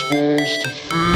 supposed to feel.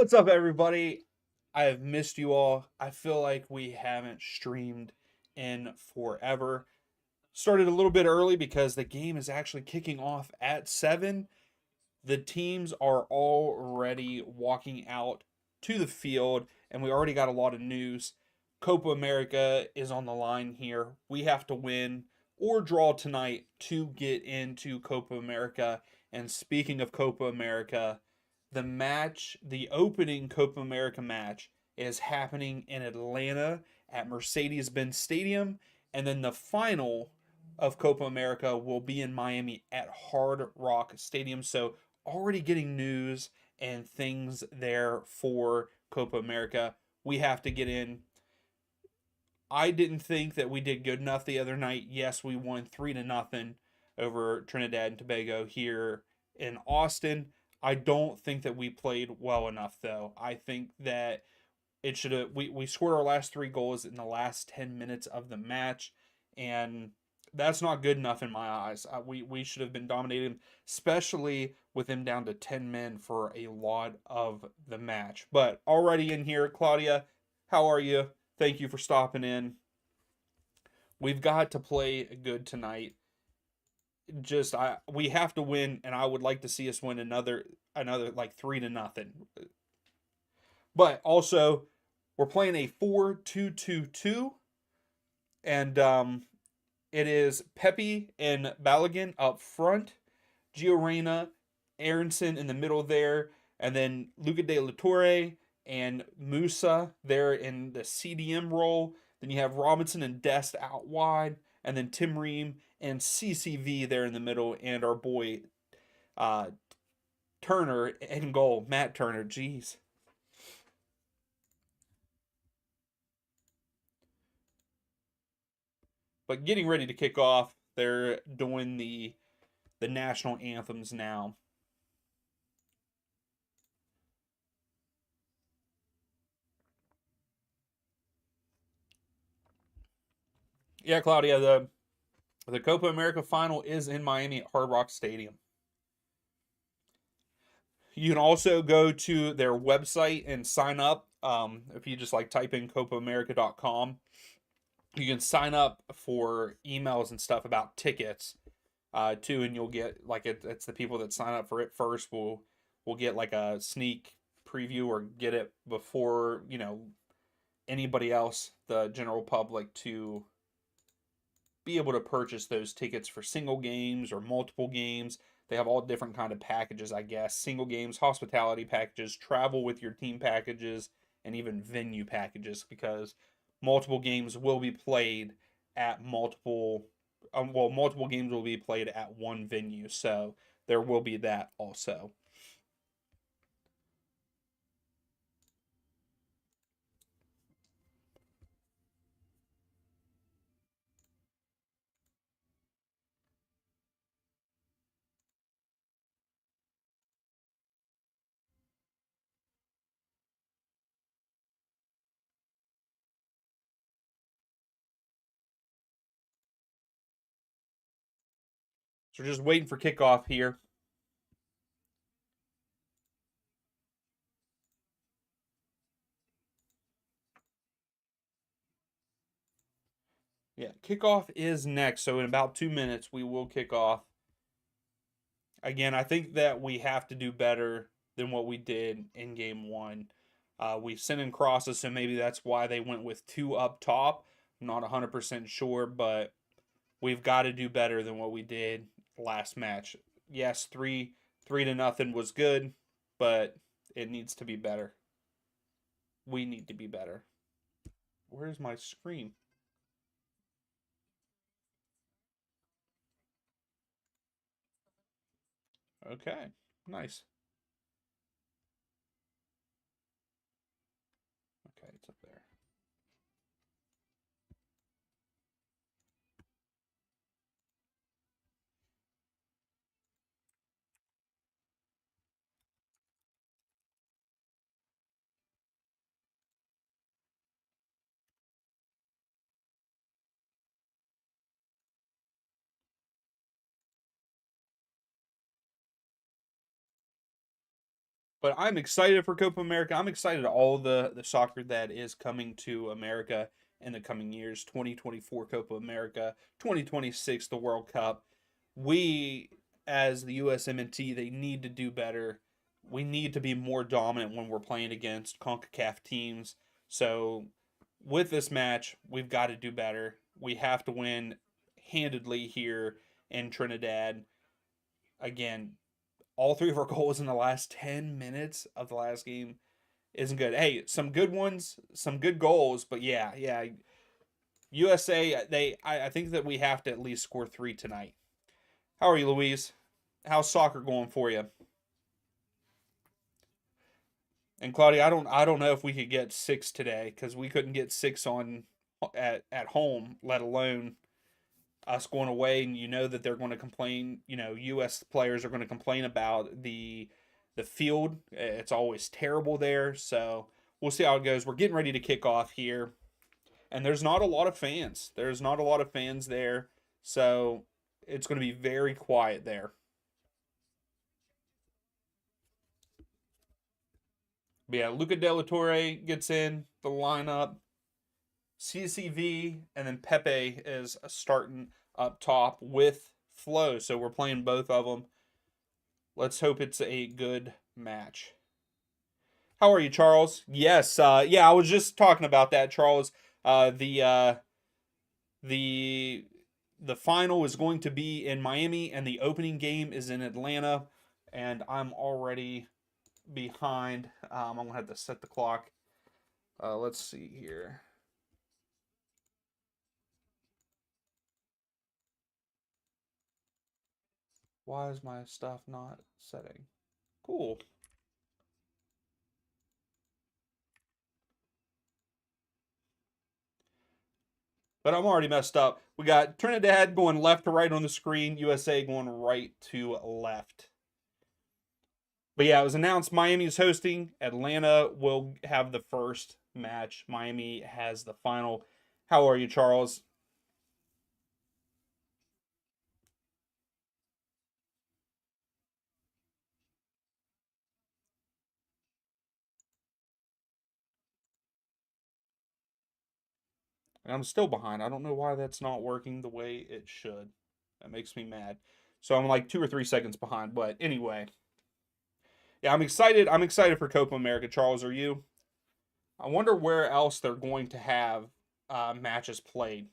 What's up, everybody? I have missed you all. I feel like we haven't streamed in forever. Started a little bit early because the game is actually kicking off at 7. The teams are already walking out to the field, and we already got a lot of news. Copa America is on the line here. We have to win or draw tonight to get into Copa America. And speaking of Copa America, the opening Copa America match is happening in Atlanta at Mercedes-Benz Stadium, and then the final of Copa America will be in Miami at Hard Rock Stadium. So already getting news and things there for Copa America. We have to get in. I didn't think that we did good enough the other night. Yes, we won 3-0 over Trinidad and Tobago here in Austin. I don't think that we played well enough, though. I think that it should have we scored our last 3 goals in the last 10 minutes of the match, and that's not good enough in my eyes. We should have been dominating, especially with him down to 10 men for a lot of the match. But already in here, Claudia, how are you? Thank you for stopping in. We've got to play good tonight. We have to win, and I would like to see us win another like 3-0. But also, we're playing a 4-2-2-2, and it is Pepe and Balogun up front, Gio Reyna, Aronson in the middle there, and then Luca de la Torre and Musa there in the CDM role. Then you have Robinson and Dest out wide, and then Tim Ream and CCV there in the middle, and our boy uh, Turner in goal, Matt Turner. Jeez. But getting ready to kick off, they're doing the national anthems now. Yeah, Claudia, the Copa America final is in Miami at Hard Rock Stadium. You can also go to their website and sign up. If you just like type in copaamerica.com, you can sign up for emails and stuff about tickets too, and you'll get like it's the people that sign up for it first will get like a sneak preview or get it before anybody else, the general public, to be able to purchase those tickets for single games or multiple games. They have all different kind of packages, I guess. Single games, hospitality packages, travel with your team packages, and even venue packages, because multiple games will be played at multiple games will be played at one venue. So there will be that also. So we're just waiting for kickoff here. Yeah, kickoff is next. So in about 2 minutes, we will kick off. Again, I think that we have to do better than what we did in game one. We sent in crosses, so maybe that's why they went with two up top. I'm not 100% sure, but we've got to do better than what we did last match. Yes, three to nothing was good, but it needs to be better. We need to be better. Where's my screen? Okay, nice. Okay, it's up there. But I'm excited for Copa America. I'm excited all the soccer that is coming to America in the coming years. 2024 Copa America, 2026 the World Cup. We, as the USMNT, they need to do better. We need to be more dominant when we're playing against CONCACAF teams. So with this match, we've got to do better. We have to win handedly here in Trinidad. Again, all three of our goals in the last 10 minutes of the last game isn't good. Hey, some good ones, some good goals, but yeah. USA, I think that we have to at least score three tonight. How are you, Louise? How's soccer going for you? And Claudia, I don't know if we could get six today, because we couldn't get six on at home, let alone us going away. And you know that they're going to complain. U.S. players are going to complain about the field. It's always terrible there. So we'll see how it goes. We're getting ready to kick off here, and there's not a lot of fans. There's not a lot of fans there, so it's going to be very quiet there. But yeah, Luca De La Torre gets in the lineup. CCV and then Pepe is starting up top with Flo. So we're playing both of them. Let's hope it's a good match. How are you, Charles? Yes, yeah, I was just talking about that, Charles. The the final is going to be in Miami, and the opening game is in Atlanta, and I'm already behind. I'm gonna have to set the clock. Let's see here. Why is my stuff not setting? Cool. But I'm already messed up. We got Trinidad going left to right on the screen, USA going right to left. But yeah, it was announced Miami's hosting. Atlanta will have the first match. Miami has the final. How are you, Charles? And I'm still behind. I don't know why that's not working the way it should. That makes me mad. So I'm like 2 or 3 seconds behind. But anyway, yeah, I'm excited. I'm excited for Copa America. Charles, are you? I wonder where else they're going to have matches played.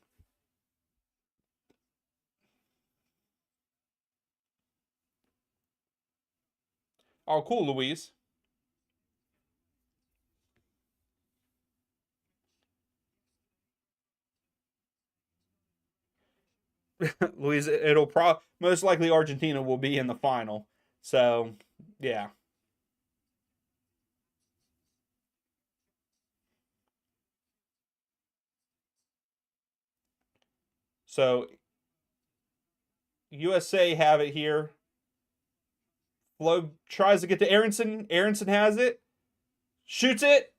Oh, cool, Louise. Louise, it'll probably most likely Argentina will be in the final. So, yeah. So USA have it here. Flo tries to get to Aronson. Aronson has it. Shoots it.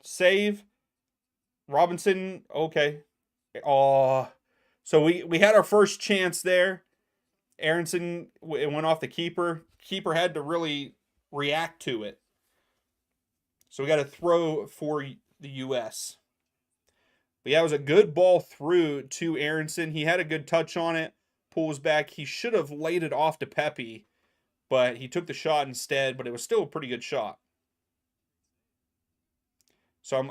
Save. Robinson. Okay. Oh. So we had our first chance there. Aronson it went off the keeper. Keeper had to really react to it. So we got to throw for the US. But yeah, it was a good ball through to Aronson. He had a good touch on it. Pulls back. He should have laid it off to Pepe, but he took the shot instead. But it was still a pretty good shot. So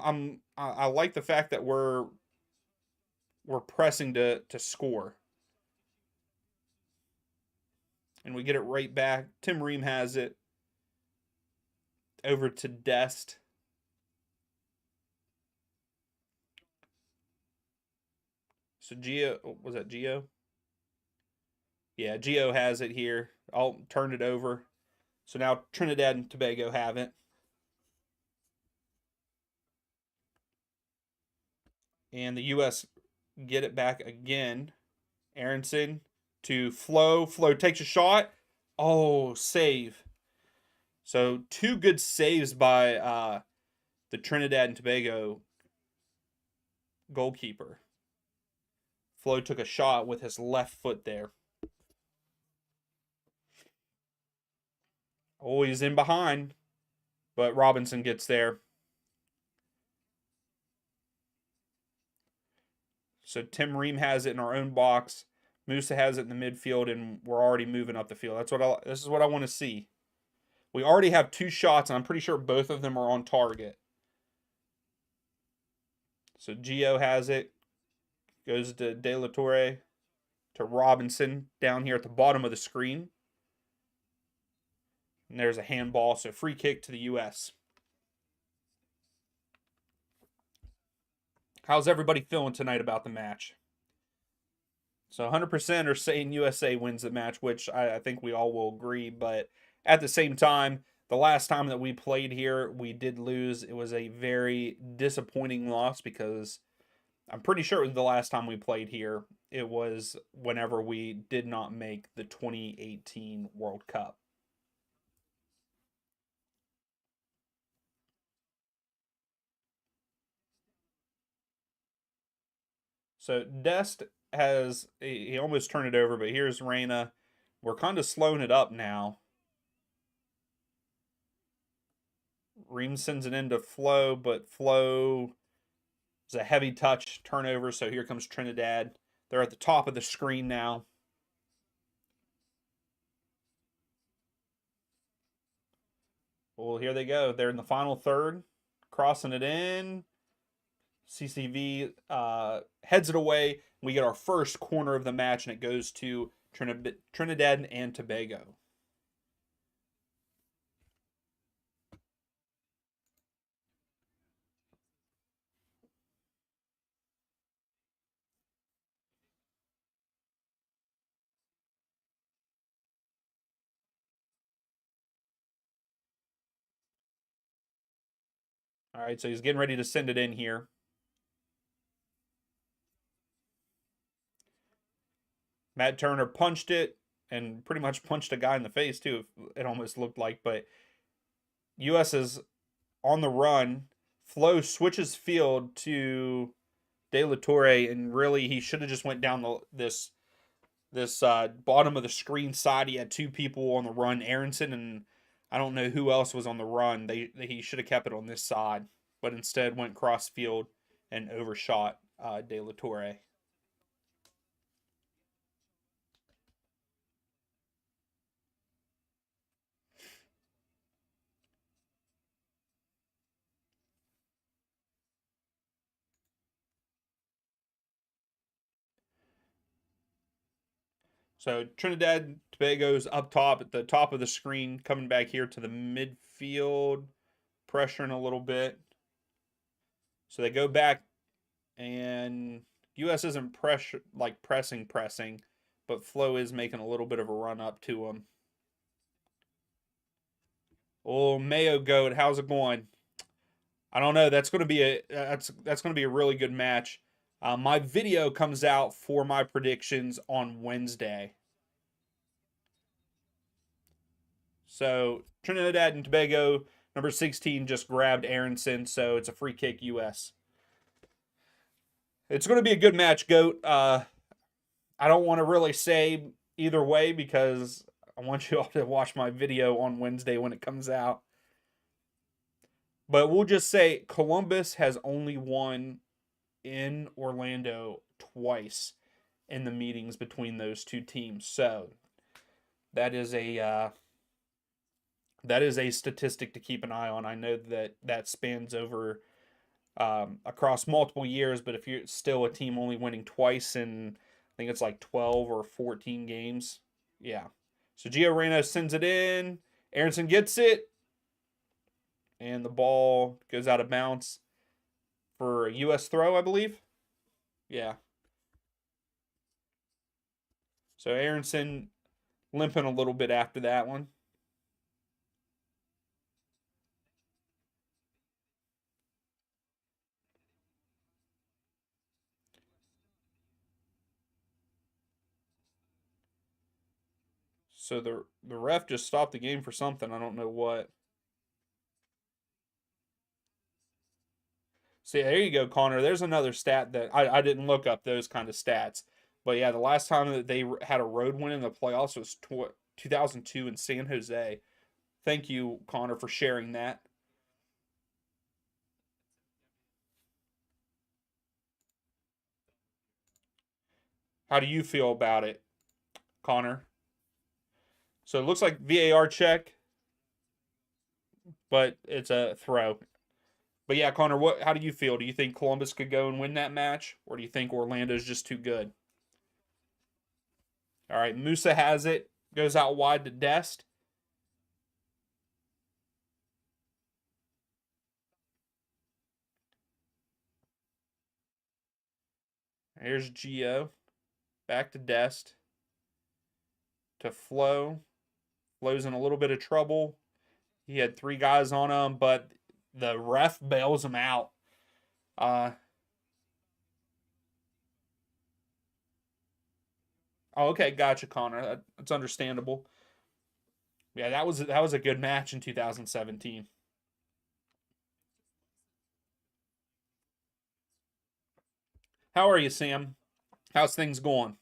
I like the fact that we're pressing to score, and we get it right back. Tim Ream has it over to Dest. So Gio was that Gio? Yeah, Gio has it here. I'll turn it over. So now Trinidad and Tobago have it, and the U.S. get it back again. Aronson to Flo. Flo takes a shot. Oh, save. So two good saves by the Trinidad and Tobago goalkeeper. Flo took a shot with his left foot there. Oh, he's in behind, but Robinson gets there. So Tim Ream has it in our own box. Musa has it in the midfield, and we're already moving up the field. This is what I want to see. We already have two shots, and I'm pretty sure both of them are on target. So Gio has it, goes to De La Torre, to Robinson down here at the bottom of the screen. And there's a handball, so free kick to the U.S. How's everybody feeling tonight about the match? So 100% are saying USA wins the match, which I think we all will agree. But at the same time, the last time that we played here, we did lose. It was a very disappointing loss because I'm pretty sure it was the last time we played here. It was whenever we did not make the 2018 World Cup. So Dest has he almost turned it over, but here's Reyna. We're kind of slowing it up now. Ream sends it into Flo, but Flo is a heavy touch turnover. So here comes Trinidad. They're at the top of the screen now. Well, here they go. They're in the final third, crossing it in. CCV heads it away. We get our first corner of the match, and it goes to Trinidad and Tobago. All right, so he's getting ready to send it in here. Matt Turner punched it and pretty much punched a guy in the face too. It almost looked like, but U.S. is on the run. Flo switches field to De La Torre, and really he should have just went down this bottom of the screen side. He had two people on the run, Aronson and I don't know who else was on the run. He should have kept it on this side, but instead went cross field and overshot De La Torre. So Trinidad Tobago's up top at the top of the screen, coming back here to the midfield, pressuring a little bit. So they go back, and U.S. isn't pressing, but Flo is making a little bit of a run up to him. Oh, Mayo Goat, how's it going? I don't know. That's going to be that's going to be a really good match. My video comes out for my predictions on Wednesday. So Trinidad and Tobago, number 16, just grabbed Aronson, so it's a free kick U.S. It's going to be a good match, Goat. I don't want to really say either way because I want you all to watch my video on Wednesday when it comes out. But we'll just say Columbus has only won in Orlando twice in the meetings between those two teams. So that is a statistic to keep an eye on. I know that spans over across multiple years, but if you're still a team only winning twice in, I think it's like 12 or 14 games. Yeah. So Gio Reyna sends it in. Aronson gets it. And the ball goes out of bounds for a U.S. throw, I believe. Yeah. So Aronson limping a little bit after that one. So the ref just stopped the game for something. I don't know what. See, there you go, Connor. There's another stat that I didn't look up those kind of stats. But yeah, the last time that they had a road win in the playoffs was 2002 in San Jose. Thank you, Connor, for sharing that. How do you feel about it, Connor? So it looks like VAR check, but it's a throw. But yeah, Connor, how do you feel? Do you think Columbus could go and win that match, or do you think Orlando's just too good? All right, Musa has it, goes out wide to Dest. Here's Gio, back to Dest, to Flo. Flo's in a little bit of trouble. He had three guys on him, but the ref bails him out. Uh, oh, okay, gotcha, Connor. That's understandable. Yeah, that was a good match in 2017. How are you, Sam? How's things going?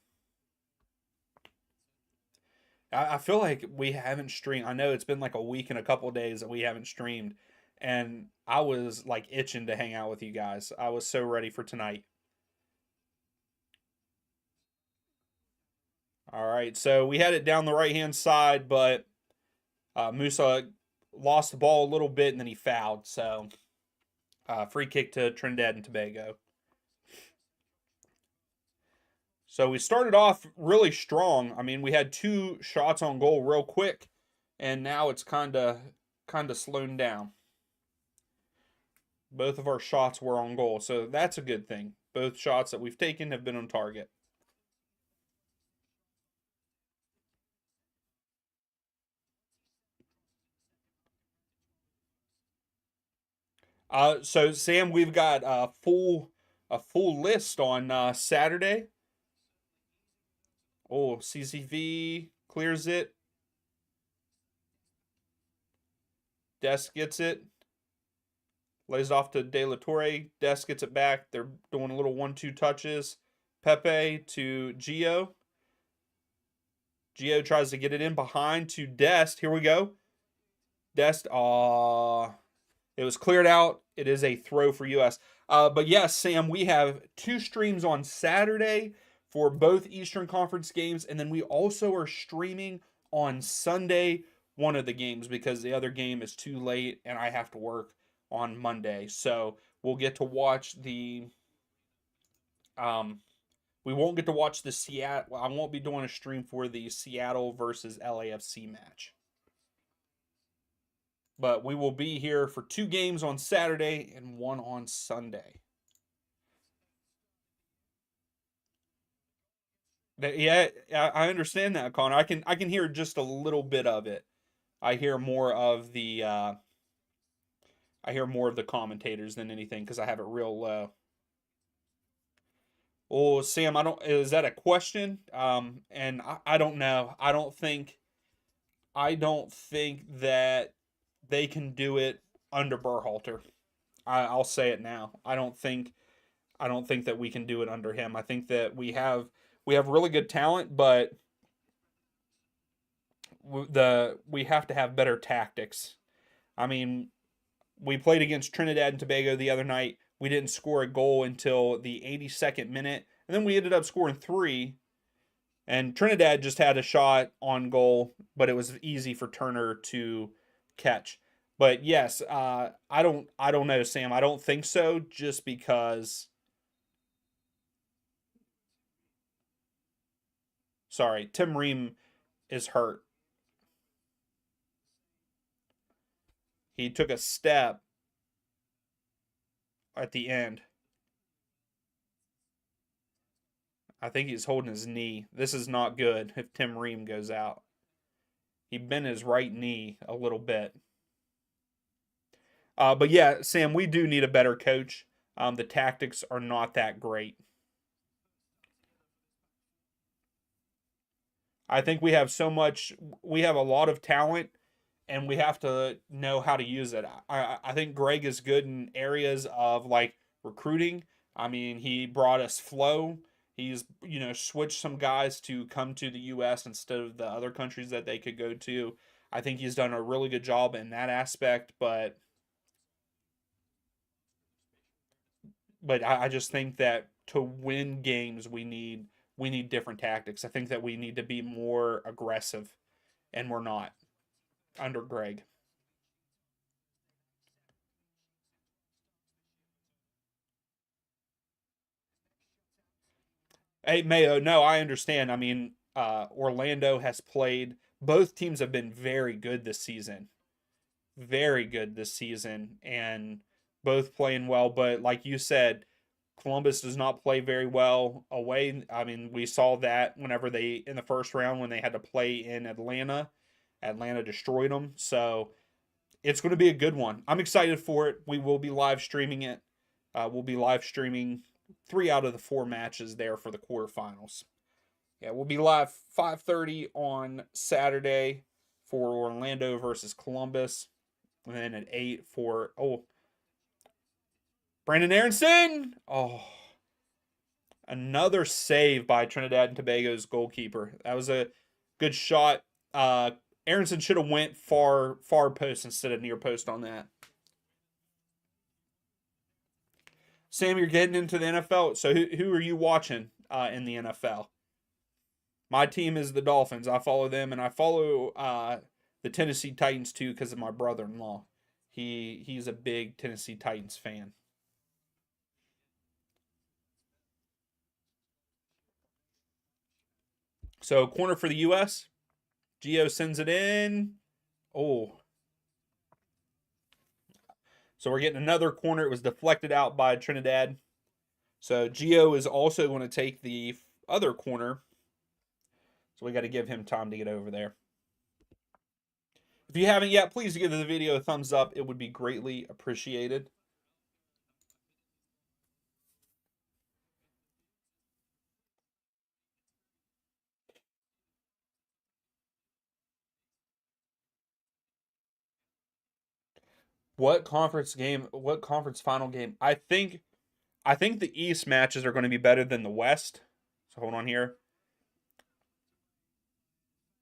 I feel like we haven't streamed. I know it's been like a week and a couple of days that we haven't streamed, and I was like itching to hang out with you guys. I was so ready for tonight. All right, so we had it down the right hand side, but Musa lost the ball a little bit and then he fouled. So free kick to Trinidad and Tobago. So we started off really strong. I mean, we had two shots on goal real quick, and now it's kind of slowing down. Both of our shots were on goal, so that's a good thing. Both shots that we've taken have been on target. So Sam, we've got a full list on Saturday. Oh, CCV clears it. Dest gets it. Lays it off to De La Torre. Dest gets it back. They're doing a little 1-2 touches. Pepe to Gio. Gio tries to get it in behind to Dest. Here we go. Dest. It was cleared out. It is a throw for US. But yes, Sam, we have 2 streams on Saturday for both Eastern Conference games. And then we also are streaming on Sunday one of the games because the other game is too late and I have to work on Monday. So we'll get to watch the we won't get to watch the Seattle. I won't be doing a stream for the Seattle versus LAFC match. But we will be here for 2 games on Saturday and 1 on Sunday. Yeah, I understand that, Connor. I can hear just a little bit of it. I hear more of the commentators than anything because I have it real low. Oh, Sam, is that a question? And I don't know. I don't think that they can do it under Berhalter. I'll say it now. I don't think that we can do it under him. I think that we have really good talent, but we have to have better tactics. I mean, we played against Trinidad and Tobago the other night. We didn't score a goal until the 82nd minute, and then we ended up scoring 3. And Trinidad just had a shot on goal, but it was easy for Turner to catch. But yes, I don't know, Sam. I don't think so, just because. Sorry, Tim Ream is hurt. He took a step at the end. I think he's holding his knee. This is not good if Tim Ream goes out. He bent his right knee a little bit. But yeah, Sam, we do need a better coach. The tactics are not that great. I think we have a lot of talent, and we have to know how to use it. I think Greg is good in areas of like recruiting. I mean, he brought us Flo. He's, switched some guys to come to the U.S. instead of the other countries that they could go to. I think he's done a really good job in that aspect, but I just think that to win games, we need different tactics. I think that we need to be more aggressive, and we're not under Greg. Hey, Mayo, no, I understand. I mean, Orlando has played. Both teams have been very good this season, very good this season, and both playing well. But like you said, Columbus does not play very well away. I mean, we saw that whenever they in the first round when they had to play in Atlanta. Atlanta destroyed them. So it's going to be a good one. I'm excited for it. We will be live streaming it. We'll be live streaming 3 out of the 4 matches there for the quarterfinals. Yeah, we'll be live 5:30 on Saturday for Orlando versus Columbus, and then at 8 for Brandon Aronson. Oh, another save by Trinidad and Tobago's goalkeeper. That was a good shot. Aronson should have went far post instead of near post on that. Sam, you're getting into the NFL. So who are you watching in the NFL? My team is the Dolphins. I follow them, and I follow the Tennessee Titans too because of my brother-in-law. He's a big Tennessee Titans fan. So corner for the U.S. Gio sends it in. Oh. So we're getting another corner. It was deflected out by Trinidad. So Gio is also going to take the other corner. So we got to give him time to get over there. If you haven't yet, please give the video a thumbs up. It would be greatly appreciated. What conference game? What conference final game? I think the East matches are going to be better than the West. So hold on here.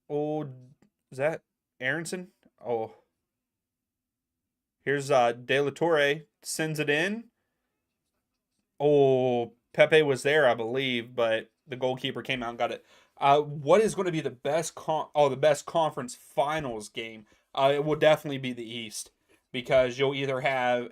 Oh, is that Aronson? Oh, here's De La Torre sends it in. Oh, Pepe was there, I believe, but the goalkeeper came out and got it. What is going to be the best the best conference finals game? It will definitely be the East because you'll either have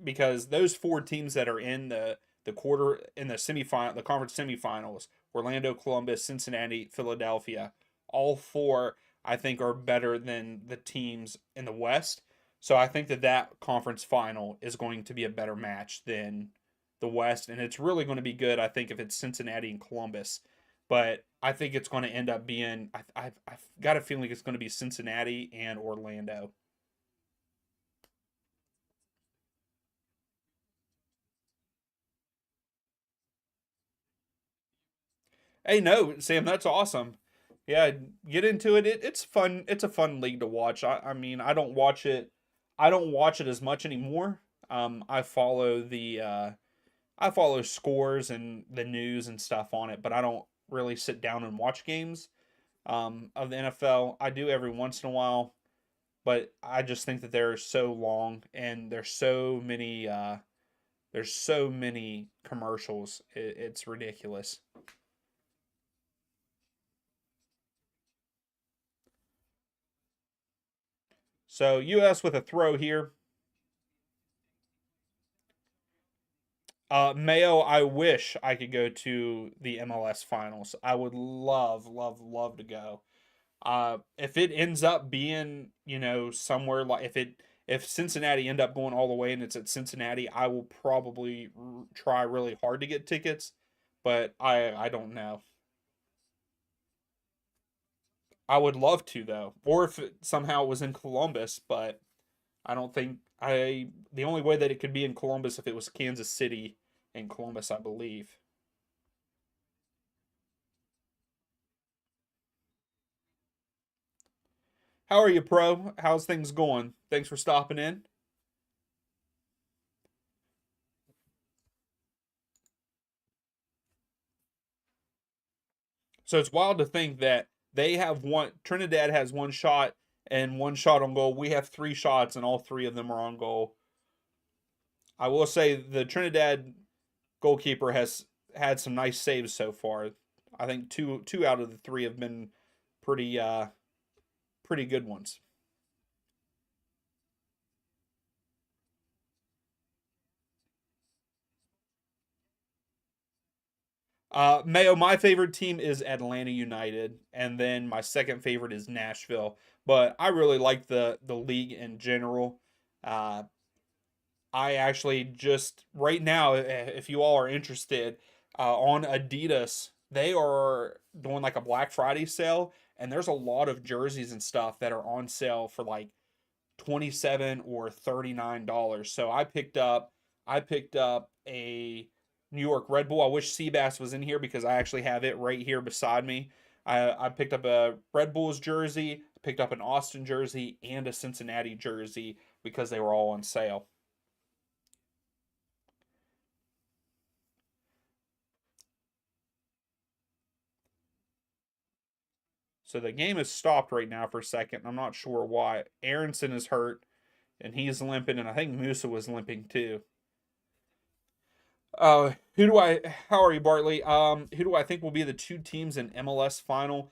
because those four teams that are in the quarter in the semifinal, the conference semifinals, Orlando, Columbus, Cincinnati, Philadelphia, all four I think are better than the teams in the West. So I think that conference final is going to be a better match than the West, and it's really going to be good. I think if it's Cincinnati and Columbus, but I think it's going to end up being. I've got a feeling it's going to be Cincinnati and Orlando. Hey, no, Sam, that's awesome. Yeah, get into it. It's fun. It's a fun league to watch. I mean, I don't watch it. I don't watch it as much anymore. I follow scores and the news and stuff on it, but I don't really sit down and watch games of the NFL. I do every once in a while, but I just think that they're so long and there's so many commercials. It's ridiculous. So U.S. with a throw here. Mayo, I wish I could go to the MLS finals. I would love, love, love to go. If it ends up being, somewhere like if Cincinnati end up going all the way and it's at Cincinnati, I will probably try really hard to get tickets, but I don't know. I would love to though, or if it somehow it was in Columbus, but I don't think I the only way that it could be in Columbus if it was Kansas City and Columbus, I believe. How are you, Pro? How's things going? Thanks for stopping in. So it's wild to think that they have one. Trinidad has one shot and one shot on goal. We have three shots and all three of them are on goal. I will say the Trinidad goalkeeper has had some nice saves so far. I think two out of the three have been pretty pretty good ones. Mayo, my favorite team is Atlanta United, and then my second favorite is Nashville. But I really like the league in general. Uh, I actually just right now, if you all are interested, on Adidas, they are doing like a Black Friday sale, and there's a lot of jerseys and stuff that are on sale for like 27 or $39. So I picked up a New York Red Bull. I wish Seabass was in here because I actually have it right here beside me. I picked up a Red Bulls jersey, picked up an Austin jersey, and a Cincinnati jersey because they were all on sale. So the game is stopped right now for a second. I'm not sure why. Aronson is hurt and he's limping, and I think Musa was limping too. Who do I? How are you, Bartley? Who do I think will be the two teams in MLS final?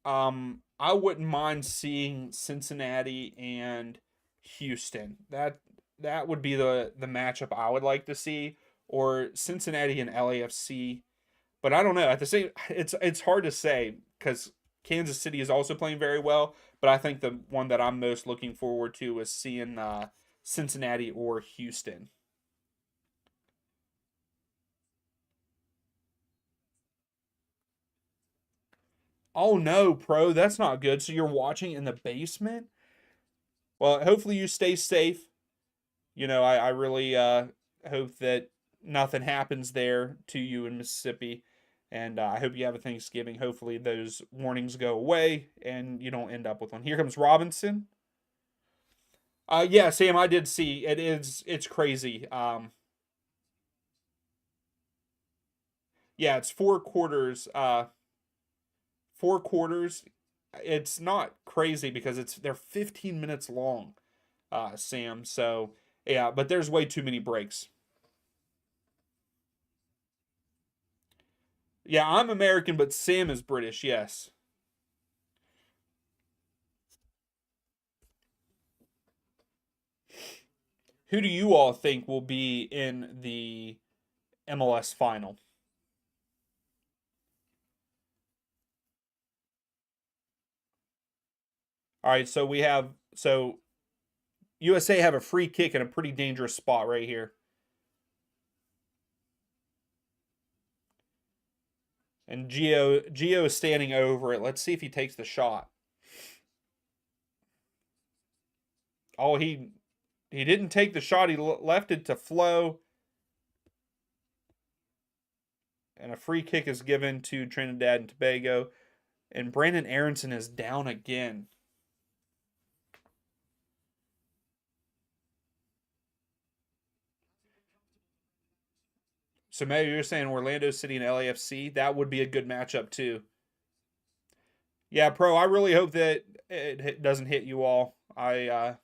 I wouldn't mind seeing Cincinnati and Houston. That would be the matchup I would like to see, or Cincinnati and LAFC. But I don't know. At the same, it's hard to say because Kansas City is also playing very well. But I think the one that I'm most looking forward to is seeing Cincinnati or Houston. Oh no, Pro, that's not good. So you're watching in the basement? Well, hopefully you stay safe. I really hope that nothing happens there to you in Mississippi. And I hope you have a Thanksgiving. Hopefully those warnings go away and you don't end up with one. Here comes Robinson. Yeah, Sam, I did see it. It's crazy. Yeah, it's 4 quarters. 4 quarters. It's not crazy because they're 15 minutes long, Sam. So yeah, but there's way too many breaks. Yeah, I'm American, but Sam is British. Yes. Who do you all think will be in the MLS final? All right, so USA have a free kick in a pretty dangerous spot right here. And Gio is standing over it. Let's see if he takes the shot. Oh, he didn't take the shot. He left it to flow. And a free kick is given to Trinidad and Tobago. And Brandon Aronson is down again. So maybe you're saying Orlando City and LAFC? That would be a good matchup too. Yeah, Pro, I really hope that it doesn't hit you all. I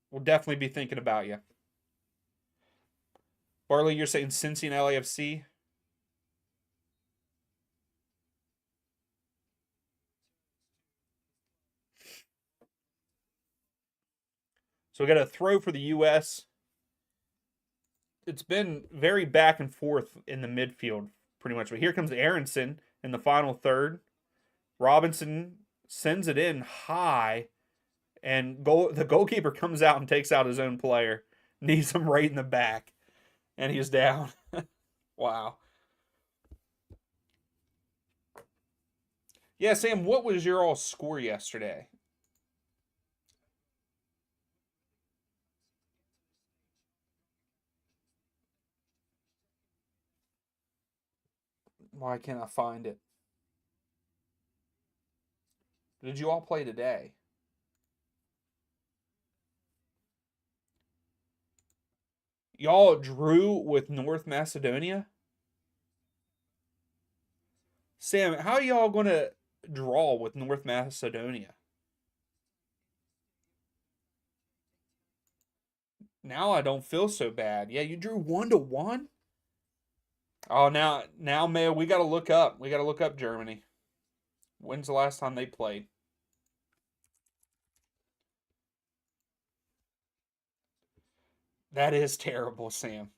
will definitely be thinking about you. Barley, you're saying Cincy and LAFC? So we got a throw for the U.S. It's been very back and forth in the midfield, pretty much. But here comes Aronson in the final third. Robinson sends it in high, and the goalkeeper comes out and takes out his own player, knees him right in the back, and he's down. Wow. Yeah, Sam, what was your all score yesterday? Why can't I find it? Did you all play today? Y'all drew with North Macedonia? Sam, how are y'all going to draw with North Macedonia? Now I don't feel so bad. Yeah, you drew 1-1? Oh, now Mayo, we got to look up. We got to look up Germany. When's the last time they played? That is terrible, Sam.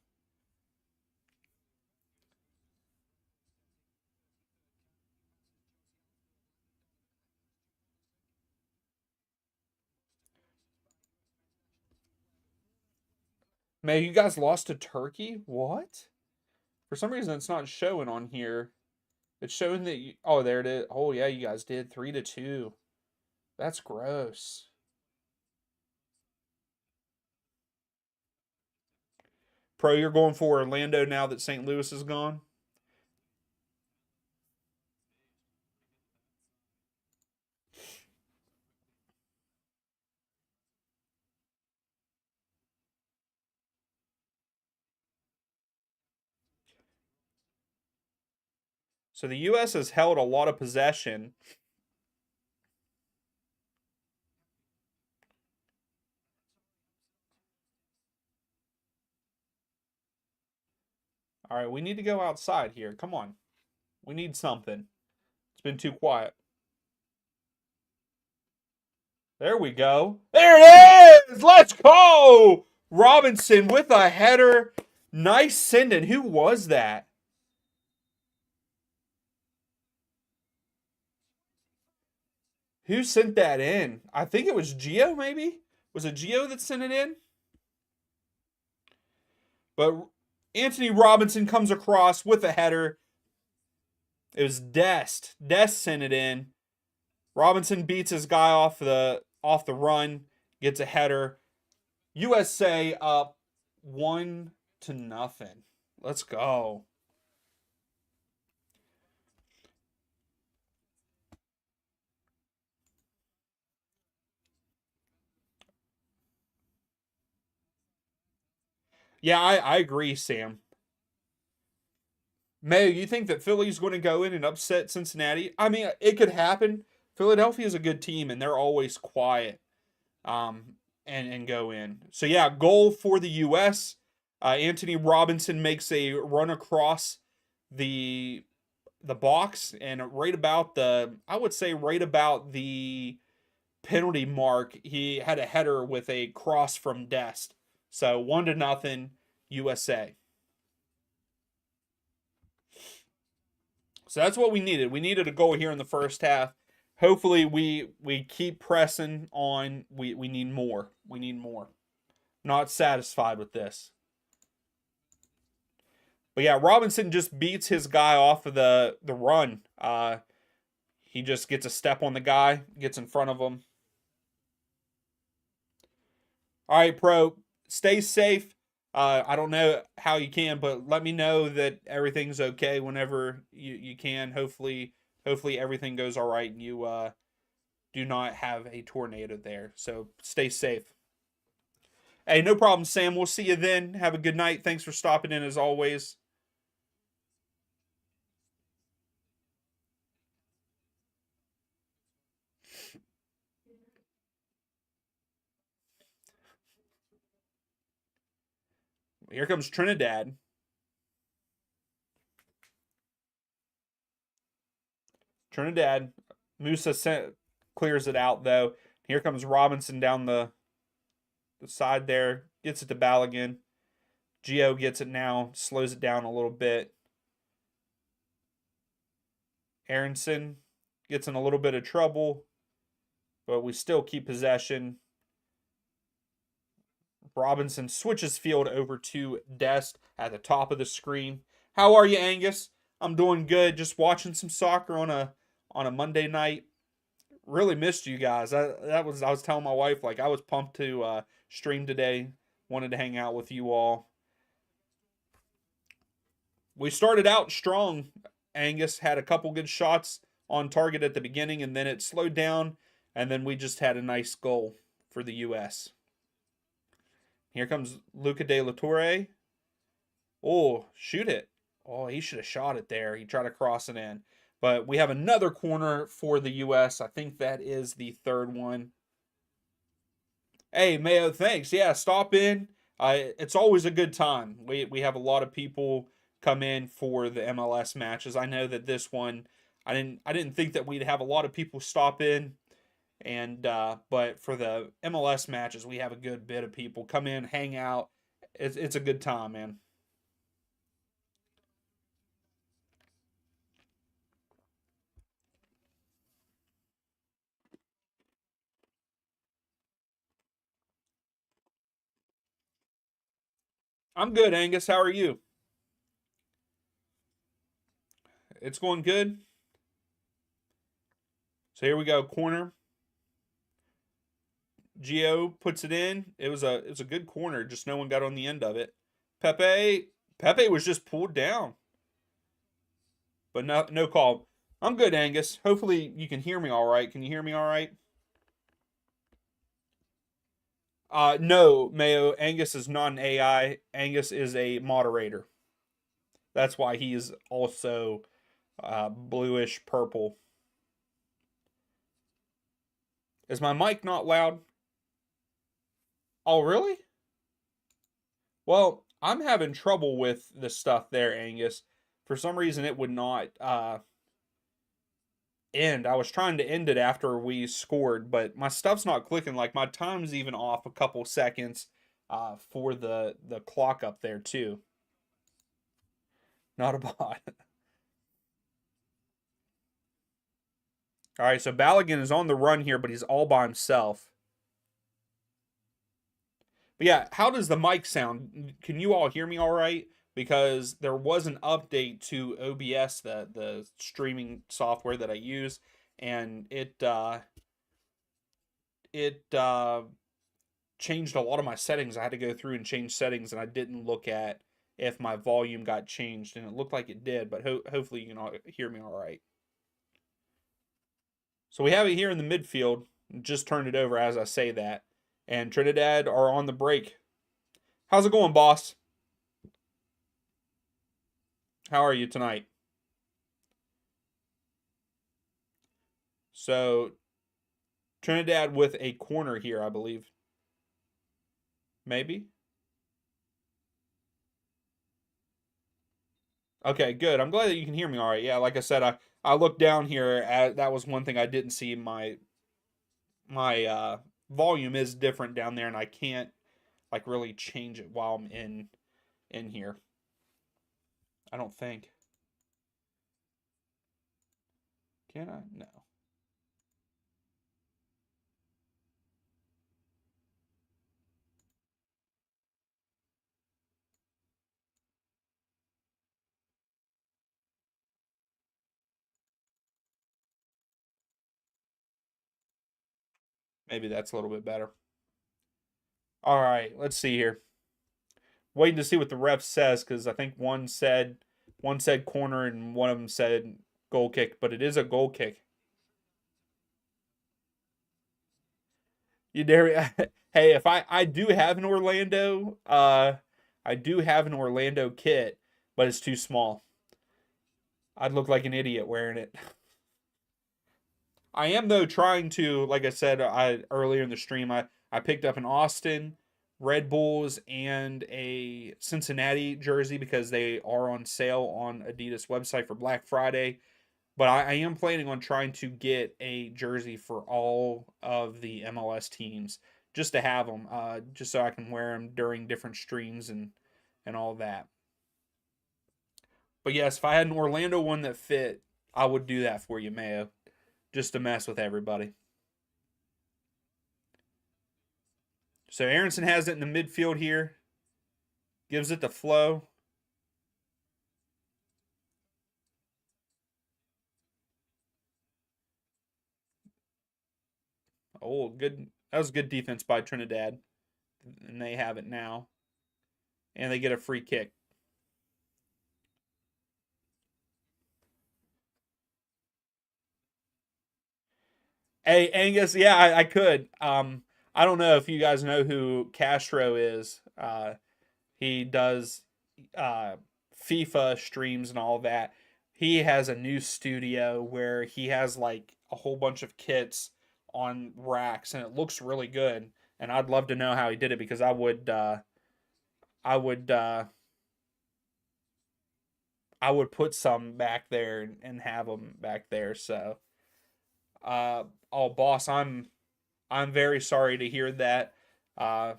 Mayo, you guys lost to Turkey? What? For some reason, it's not showing on here. It's showing that you. Oh, there it is. Oh yeah, you guys did 3-2. That's gross. Pro, you're going for Orlando now that St. Louis is gone. So the U.S. has held a lot of possession. All right, we need to go outside here. Come on, we need something. It's been too quiet. There we go. There it is. Let's go. Robinson with a header. Nice sending. Who was that? Who sent that in? I think it was Gio, maybe? Was it Gio that sent it in? But Anthony Robinson comes across with a header. It was Dest. Dest sent it in. Robinson beats his guy off the run, gets a header. USA up 1-0. Let's go. Yeah, I agree, Sam. Mayo, you think that Philly's going to go in and upset Cincinnati? I mean, it could happen. Philadelphia is a good team, and they're always quiet and go in. So, yeah, goal for the U.S. Anthony Robinson makes a run across the box and right about I would say right about the penalty mark, he had a header with a cross from Dest. So 1-0 USA. So that's what we needed. We needed a goal here in the first half. Hopefully we keep pressing on. We need more. We need more. Not satisfied with this. But yeah, Robinson just beats his guy off of the run. He just gets a step on the guy, gets in front of him. All right, pro, stay safe. I don't know how you can, but let me know that everything's okay whenever you can. Hopefully everything goes all right and you do not have a tornado there. So stay safe. Hey, no problem, Sam. We'll see you then. Have a good night. Thanks for stopping in as always. Here comes Trinidad. Trinidad. Musa clears it out though. Here comes Robinson down the side there. Gets it to Balogun. Gio gets it now. Slows it down a little bit. Aronson gets in a little bit of trouble, but we still keep possession. Robinson switches field over to Dest at the top of the screen. How are you, Angus? I'm doing good. Just watching some soccer on a Monday night. Really missed you guys. I was telling my wife like I was pumped to stream today. Wanted to hang out with you all. We started out strong. Angus had a couple good shots on target at the beginning, and then it slowed down, and then we just had a nice goal for the U.S. Here comes Luca de la Torre. Oh, shoot it. Oh, he should have shot it there. He tried to cross it in. But we have another corner for the U.S. I think that is the third one. Hey, Mayo, thanks. Yeah, stop in. It's always a good time. We have a lot of people come in for the MLS matches. I know that this one, I didn't think that we'd have a lot of people stop in, and but for the MLS matches, we have a good bit of people come in, hang out. It's a good time, man. I'm good, Angus. How are you? It's going good. So here we go, corner. Gio puts it in. It was a good corner. Just no one got on the end of it. Pepe was just pulled down, but no call. I'm good, Angus. Hopefully you can hear me all right. Can you hear me all right? No, Mayo. Angus is not an AI. Angus is a moderator. That's why he is also bluish purple. Is my mic not loud? Oh, really? Well, I'm having trouble with the stuff there, Angus. For some reason, it would not end. I was trying to end it after we scored, but my stuff's not clicking. Like my time's even off a couple seconds for the clock up there too. Not a bot. All right, so Balogun is on the run here, but he's all by himself. But yeah, how does the mic sound? Can you all hear me all right? Because there was an update to OBS, the streaming software that I use, and it changed a lot of my settings. I had to go through and change settings, and I didn't look at if my volume got changed, and it looked like it did. But hopefully you can all hear me all right. So we have it here in the midfield. Just turned it over as I say that. And Trinidad are on the break. How's it going, boss? How are you tonight? So Trinidad with a corner here, I believe. Maybe. Okay, good. I'm glad that you can hear me all right. Yeah, like I said, I looked down here at that was one thing I didn't see. My volume is different down there, and I can't like really change it while I'm in here. I don't think. Can I? No. Maybe that's a little bit better. All right, let's see here. Waiting to see what the ref says because I think one said corner and one of them said goal kick, but it is a goal kick. You dare me? Hey, if I do have an Orlando, I do have an Orlando kit, but it's too small. I'd look like an idiot wearing it. I am though trying to, like I said, I earlier in the stream, I picked up an Austin, Red Bulls, and a Cincinnati jersey because they are on sale on Adidas website for Black Friday. But I am planning on trying to get a jersey for all of the MLS teams just to have them, just so I can wear them during different streams and all that. But yes, if I had an Orlando one that fit, I would do that for you, Mayo, just to mess with everybody. So Aronson has it in the midfield here, gives it to Flo. Oh, good. That was good defense by Trinidad, and they have it now, and they get a free kick. Hey, Angus, yeah, I could. I don't know if you guys know who Castro is. He does uh, FIFA streams and all that. He has a new studio where he has like a whole bunch of kits on racks, and it looks really good. And I'd love to know how he did it because I would, I would put some back there and have them back there. So, oh, boss, I'm very sorry to hear that. Uh,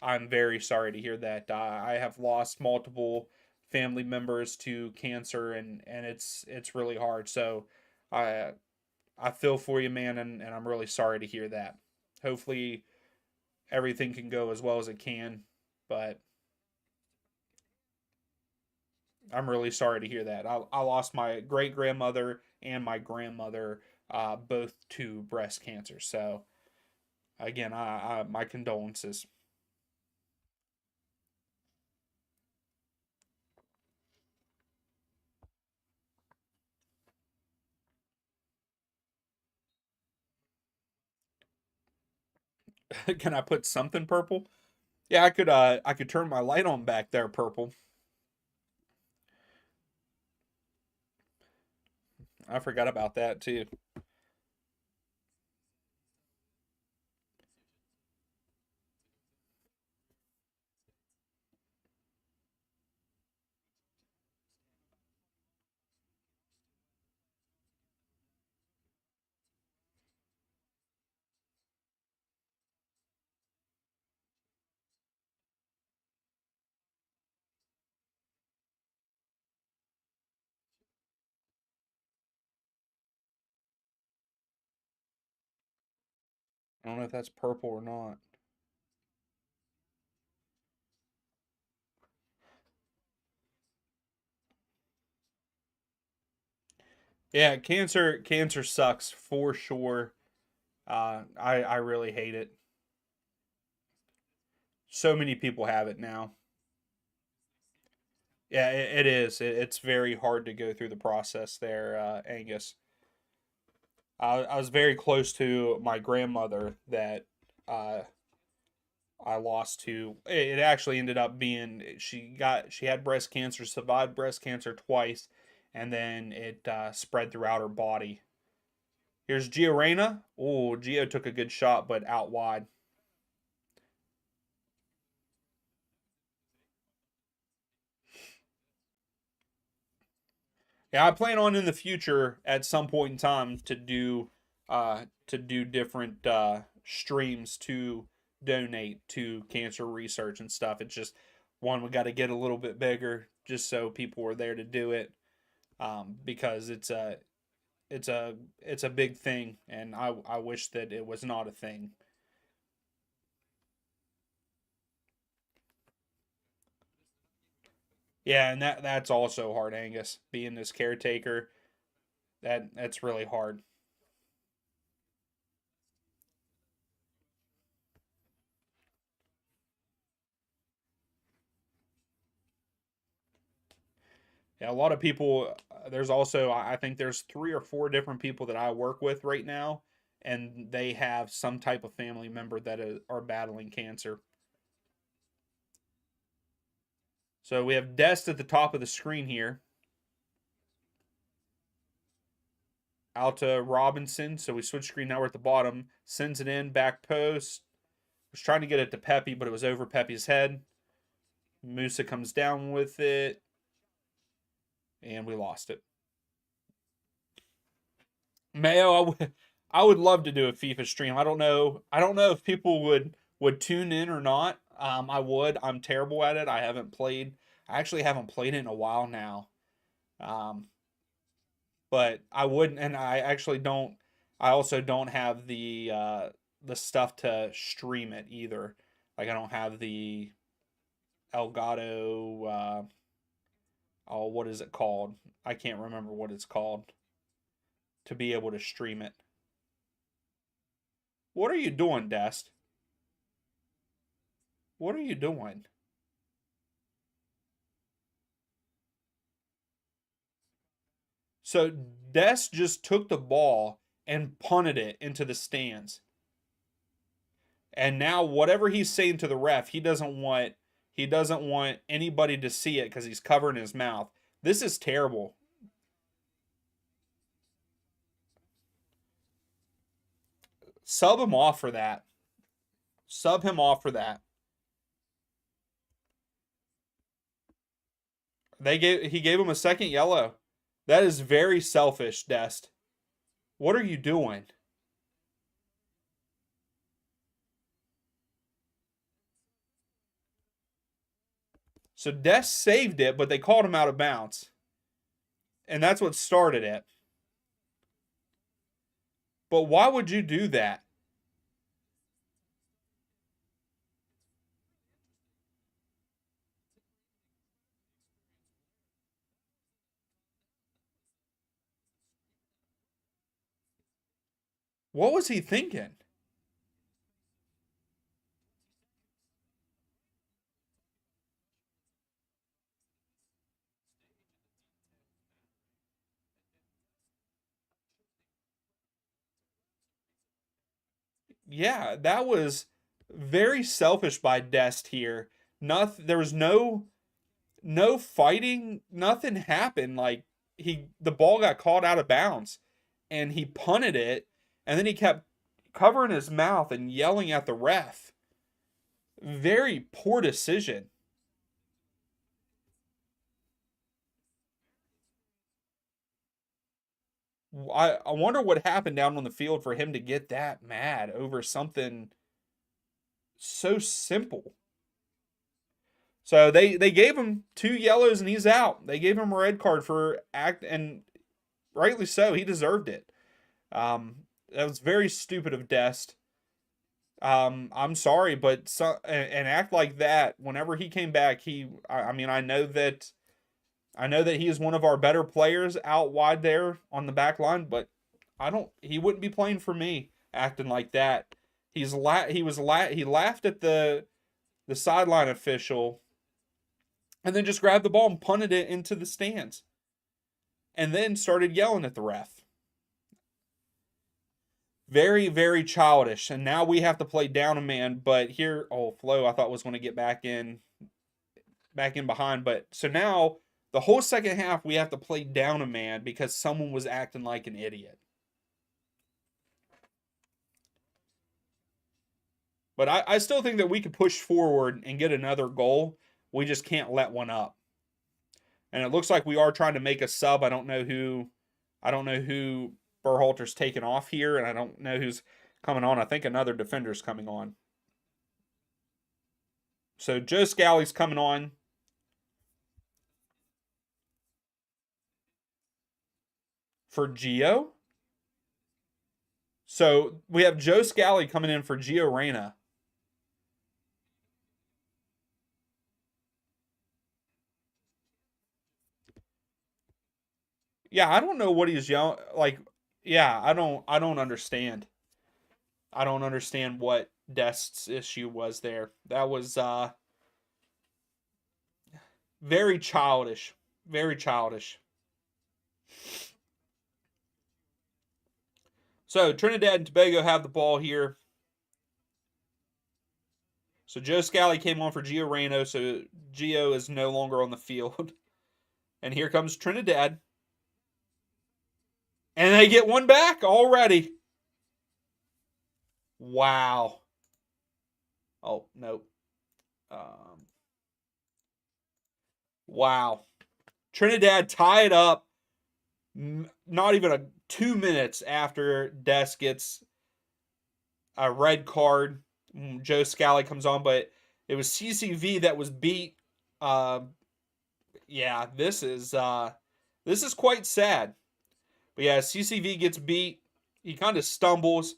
I'm very sorry to hear that. I have lost multiple family members to cancer, and it's really hard. So I I feel for you, man, and I'm really sorry to hear that. Hopefully everything can go as well as it can, but I'm really sorry to hear that. I lost my great grandmother and my grandmother both to breast cancer. So again, I my condolences. Can I put something purple? Yeah, I could turn my light on back there purple. I forgot about that too. I don't know if that's purple or not. Yeah, cancer sucks for sure. I really hate it. So many people have it now. Yeah, it is. It's very hard to go through the process there, Angus. I was very close to my grandmother that uh, I lost to. It actually ended up being she had breast cancer, survived breast cancer twice, and then it spread throughout her body. Here's Gio Reyna. Oh, Gio took a good shot, but out wide. Yeah, I plan on in the future at some point in time to do different streams to donate to cancer research and stuff. It's just one, we got to get a little bit bigger just so people are there to do it, because it's a big thing, and I wish that it was not a thing. Yeah, and that's also hard, Angus, being this caretaker. That's really hard. Yeah, a lot of people. There's also, I think there's 3 or 4 different people that I work with right now, and they have some type of family member that are battling cancer. So we have Dest at the top of the screen here. Alta Robinson. So we switch screen, now we're at the bottom. Sends it in, back post. Was trying to get it to Pepe, but it was over Pepe's head. Musa comes down with it, and we lost it. Mayo, I would love to do a FIFA stream. I don't know. I don't know if people would tune in or not. I would. I'm terrible at it. I haven't played. I actually haven't played it in a while now. Um, but I wouldn't, and I actually don't. I also don't have the stuff to stream it either. Like I don't have the Elgato. Oh, what is it called? I can't remember what it's called to be able to stream it. What are you doing, Dest? What are you doing? So Dest just took the ball and punted it into the stands. And now whatever he's saying to the ref, he doesn't want anybody to see it because he's covering his mouth. This is terrible. Sub him off for that. Sub him off for that. He gave him a second yellow. That is very selfish, Dest. What are you doing? So Dest saved it, but they called him out of bounds. And that's what started it. But why would you do that? What was he thinking? Yeah, that was very selfish by Dest here. Nothing. There was no fighting. Nothing happened. Like the ball got called out of bounds, and he punted it, and then he kept covering his mouth and yelling at the ref. Very poor decision. I wonder what happened down on the field for him to get that mad over something so simple. So they gave him 2 yellows and he's out. They gave him a red card for act, and rightly so. He deserved it. That was very stupid of Dest. I'm sorry, but and act like that whenever he came back. I mean, I know that he is one of our better players out wide there on the back line, but I don't. He wouldn't be playing for me acting like that. He laughed at the sideline official, and then just grabbed the ball and punted it into the stands, and then started yelling at the ref. Very, very childish. And now we have to play down a man. But here, oh, Flo, I thought was going to get back in behind. But so now the whole second half we have to play down a man because someone was acting like an idiot. But I still think that we could push forward and get another goal. We just can't let one up. And it looks like we are trying to make a sub. I don't know who Berhalter's taken off here, and I don't know who's coming on. I think another defender's coming on. So Joe Scally's coming on. For Gio. So we have Joe Scally coming in for Gio Reyna. Yeah, I don't know what he's yelling. Like, yeah, I don't understand. I don't understand what Dest's issue was there. That was very childish. Very childish. So Trinidad and Tobago have the ball here. So Joe Scally came on for Gio Reyna, so Gio is no longer on the field. And here comes Trinidad. And they get one back already. Wow. Oh, no. Wow. Trinidad tied up not even 2 minutes after Des gets a red card. Joe Scally comes on, but it was CCV that was beat. Yeah, this is quite sad. But yeah, CCV gets beat. He kind of stumbles.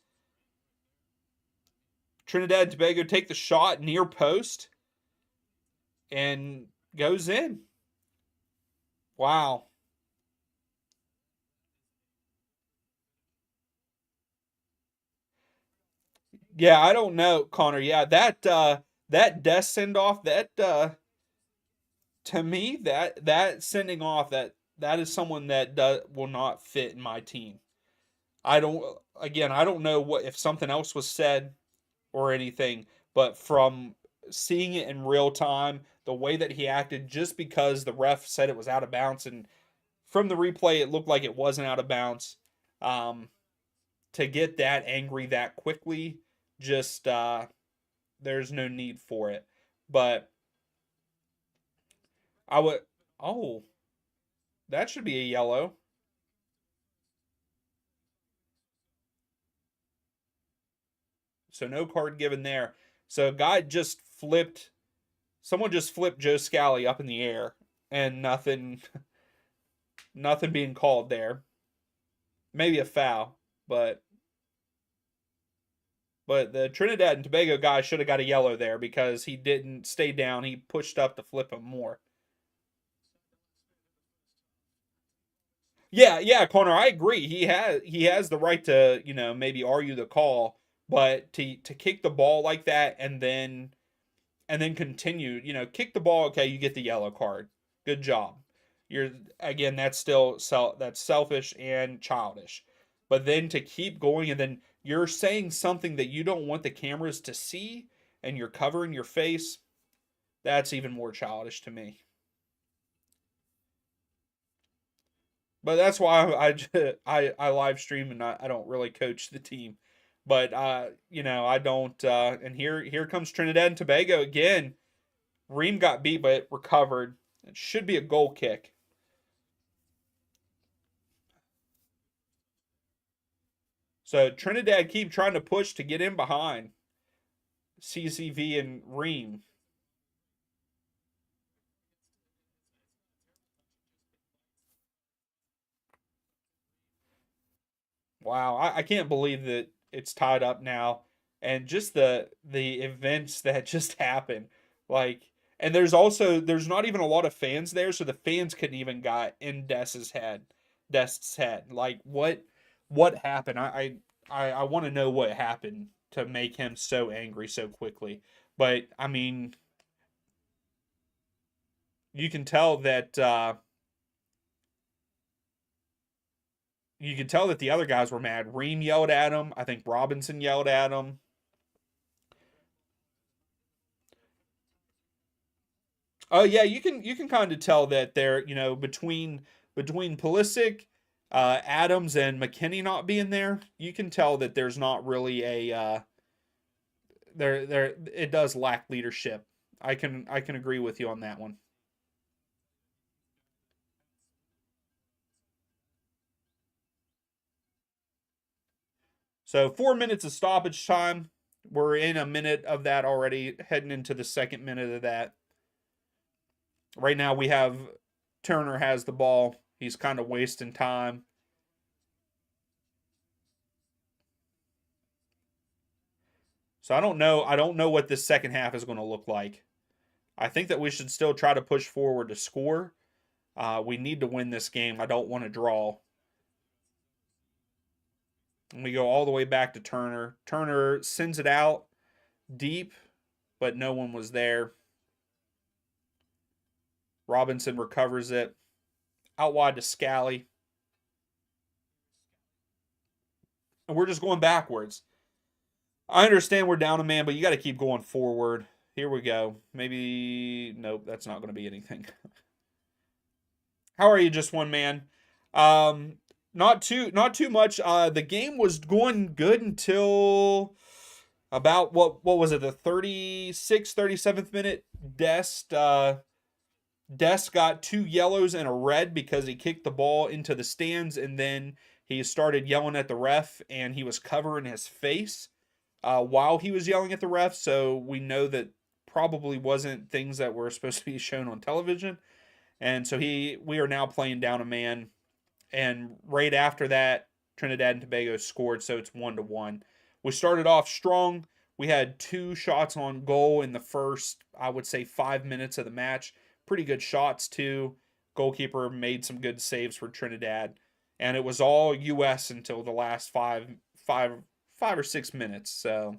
Trinidad and Tobago take the shot near post and goes in. Wow. Yeah, I don't know, Connor. Yeah, that death send off, that to me, that sending off, that is someone that will not fit in my team. I don't know what if something else was said or anything, but from seeing it in real time, the way that he acted, just because the ref said it was out of bounds, and from the replay it looked like it wasn't out of bounds. Um, to get that angry that quickly, just there's no need for it. But I would, oh, that should be a yellow. So no card given there. So a guy just flipped, someone just flipped Joe Scally up in the air, and nothing being called there. Maybe a foul, but the Trinidad and Tobago guy should have got a yellow there because he didn't stay down. He pushed up to flip him more. Yeah, yeah, Connor, I agree. He has the right to, maybe argue the call, but to kick the ball like that and then continue, kick the ball, okay, you get the yellow card. Good job. You're again, that's selfish and childish. But then to keep going and then you're saying something that you don't want the cameras to see and you're covering your face, that's even more childish to me. But that's why I live stream and I don't really coach the team. But I don't. And here comes Trinidad and Tobago again. Ream got beat, but recovered. It should be a goal kick. So Trinidad keep trying to push to get in behind CCV and Ream. Wow, I can't believe that it's tied up now, and just the events that just happened, like, and there's not even a lot of fans there, so the fans couldn't even got in Dest's head. Like, what happened? I want to know what happened to make him so angry so quickly. But I mean, you can tell that you could tell that the other guys were mad. Ream yelled at him. I think Robinson yelled at him. Oh yeah, you can kind of tell that they're, between Pulisic, Adams, and McKinney not being there. You can tell that there's not really a there it does lack leadership. I can agree with you on that one. So 4 minutes of stoppage time. We're in a minute of that already, heading into the second minute of that. Right now we have Turner has the ball. He's kind of wasting time. So I don't know. I don't know what this second half is going to look like. I think that we should still try to push forward to score. We need to win this game. I don't want to draw. And we go all the way back to Turner. Turner sends it out deep, but no one was there. Robinson recovers it. Out wide to Scally. And we're just going backwards. I understand we're down a man, but you got to keep going forward. Here we go. Maybe, nope, that's not going to be anything. How are you, just one man? Um, not too much. The game was going good until about what was it, the 37th minute. Dest got two yellows and a red because he kicked the ball into the stands, and then he started yelling at the ref, and he was covering his face while he was yelling at the ref. So we know that probably wasn't things that were supposed to be shown on television. And so we are now playing down a man. And right after that, Trinidad and Tobago scored, so it's 1-1. We started off strong. We had two shots on goal in the first, I would say, 5 minutes of the match. Pretty good shots, too. Goalkeeper made some good saves for Trinidad. And it was all U.S. until the last five or 6 minutes. So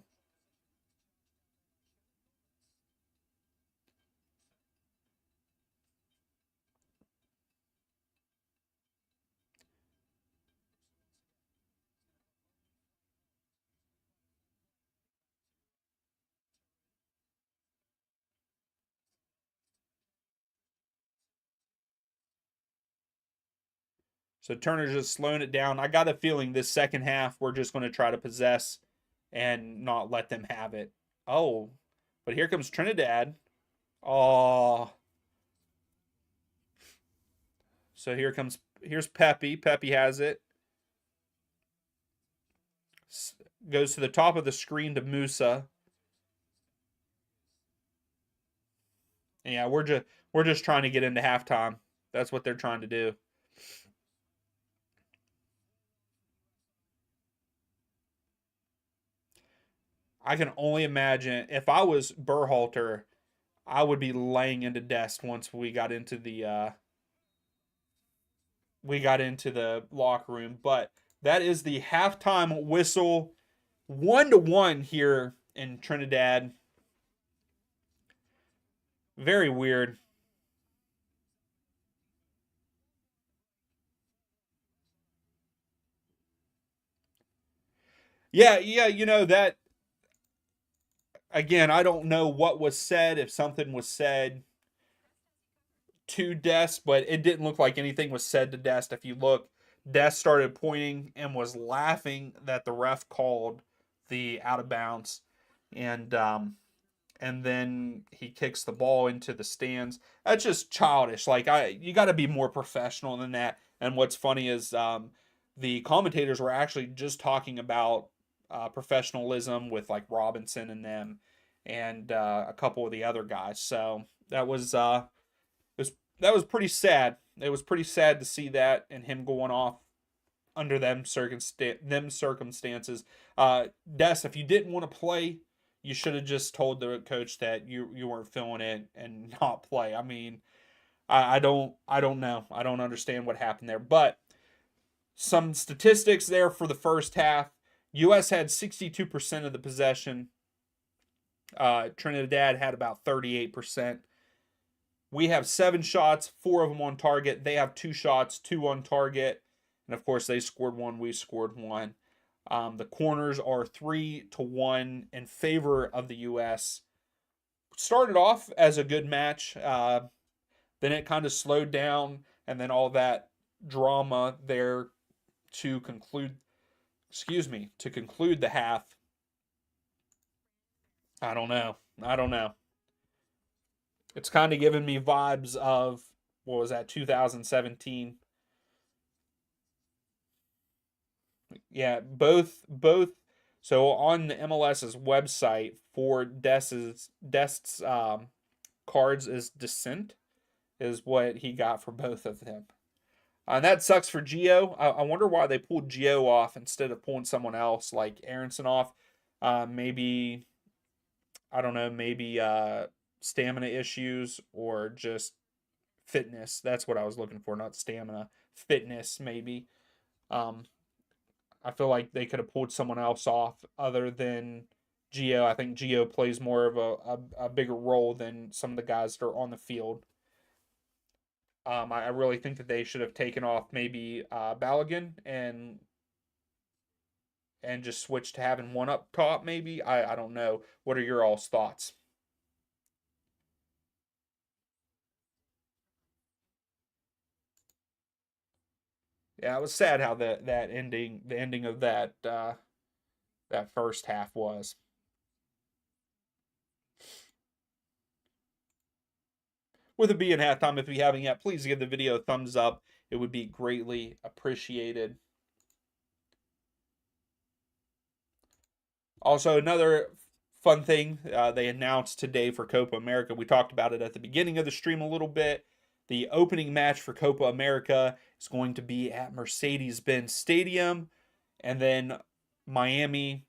Turner's just slowing it down. I got a feeling this second half we're just going to try to possess and not let them have it. Oh, but here comes Trinidad. Oh, so here's Pepe. Pepe has it. Goes to the top of the screen to Musa. And yeah, we're just trying to get into halftime. That's what they're trying to do. I can only imagine if I was Berhalter, I would be laying into desk once we got into the locker room. But that is the halftime whistle. 1-1 here in Trinidad. Very weird. Yeah, yeah, that again, I don't know what was said, if something was said to Dest, but it didn't look like anything was said to Dest. If you look, Dest started pointing and was laughing that the ref called the out of bounds, and then he kicks the ball into the stands. That's just childish. Like you got to be more professional than that. And what's funny is the commentators were actually just talking about professionalism with like Robinson and them, and a couple of the other guys. So that was pretty sad. It was pretty sad to see that and him going off under them circumstances. Des, if you didn't want to play, you should have just told the coach that you weren't feeling it and not play. I mean, I don't know. I don't understand what happened there. But some statistics there for the first half. U.S. had 62% of the possession. Trinidad had about 38%. We have 7 shots, 4 of them on target. They have 2 shots, 2 on target. and of course they scored one, we scored one. The corners are 3-1 in favor of the U.S. Started off as a good match, then it kind of slowed down, and then all that drama there to conclude. To conclude the half. I don't know. It's kind of giving me vibes of, what was that, 2017. Yeah, both. So on the MLS's website for Dest's cards is Descent is what he got for both of them. And that sucks for Gio. I wonder why they pulled Gio off instead of pulling someone else like Aronson off. Maybe, I don't know, maybe stamina issues or just fitness. That's what I was looking for, not stamina. Fitness, maybe. I feel like they could have pulled someone else off other than Gio. I think Gio plays more of a bigger role than some of the guys that are on the field. I really think that they should have taken off maybe Balogun and just switched to having one up top, maybe. I don't know. What are your all's thoughts? Yeah, it was sad how the ending of that first half was. With it being halftime, if you haven't yet, please give the video a thumbs up. It would be greatly appreciated. Also, another fun thing they announced today for Copa America. We talked about it at the beginning of the stream a little bit. The opening match for Copa America is going to be at Mercedes-Benz Stadium. And then Miami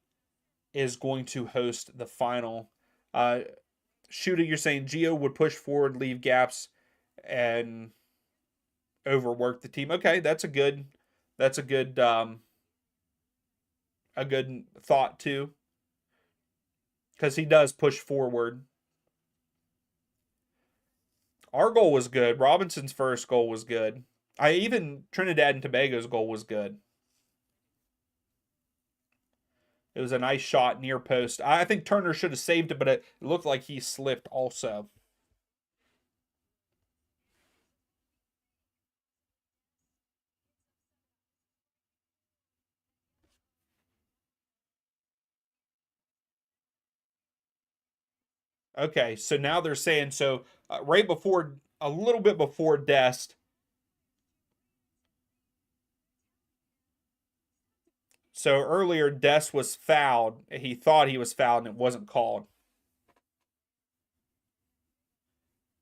is going to host the final. Shooting, you're saying Gio would push forward, leave gaps, and overwork the team. Okay, that's a good thought too, because he does push forward. Our goal was good. Robinson's first goal was good. Even Trinidad and Tobago's goal was good. It was a nice shot near post. I think Turner should have saved it, but it looked like he slipped also. Okay, so now they're saying, so right before, a little bit before Dest. So earlier, Dest was fouled. He thought he was fouled, and it wasn't called.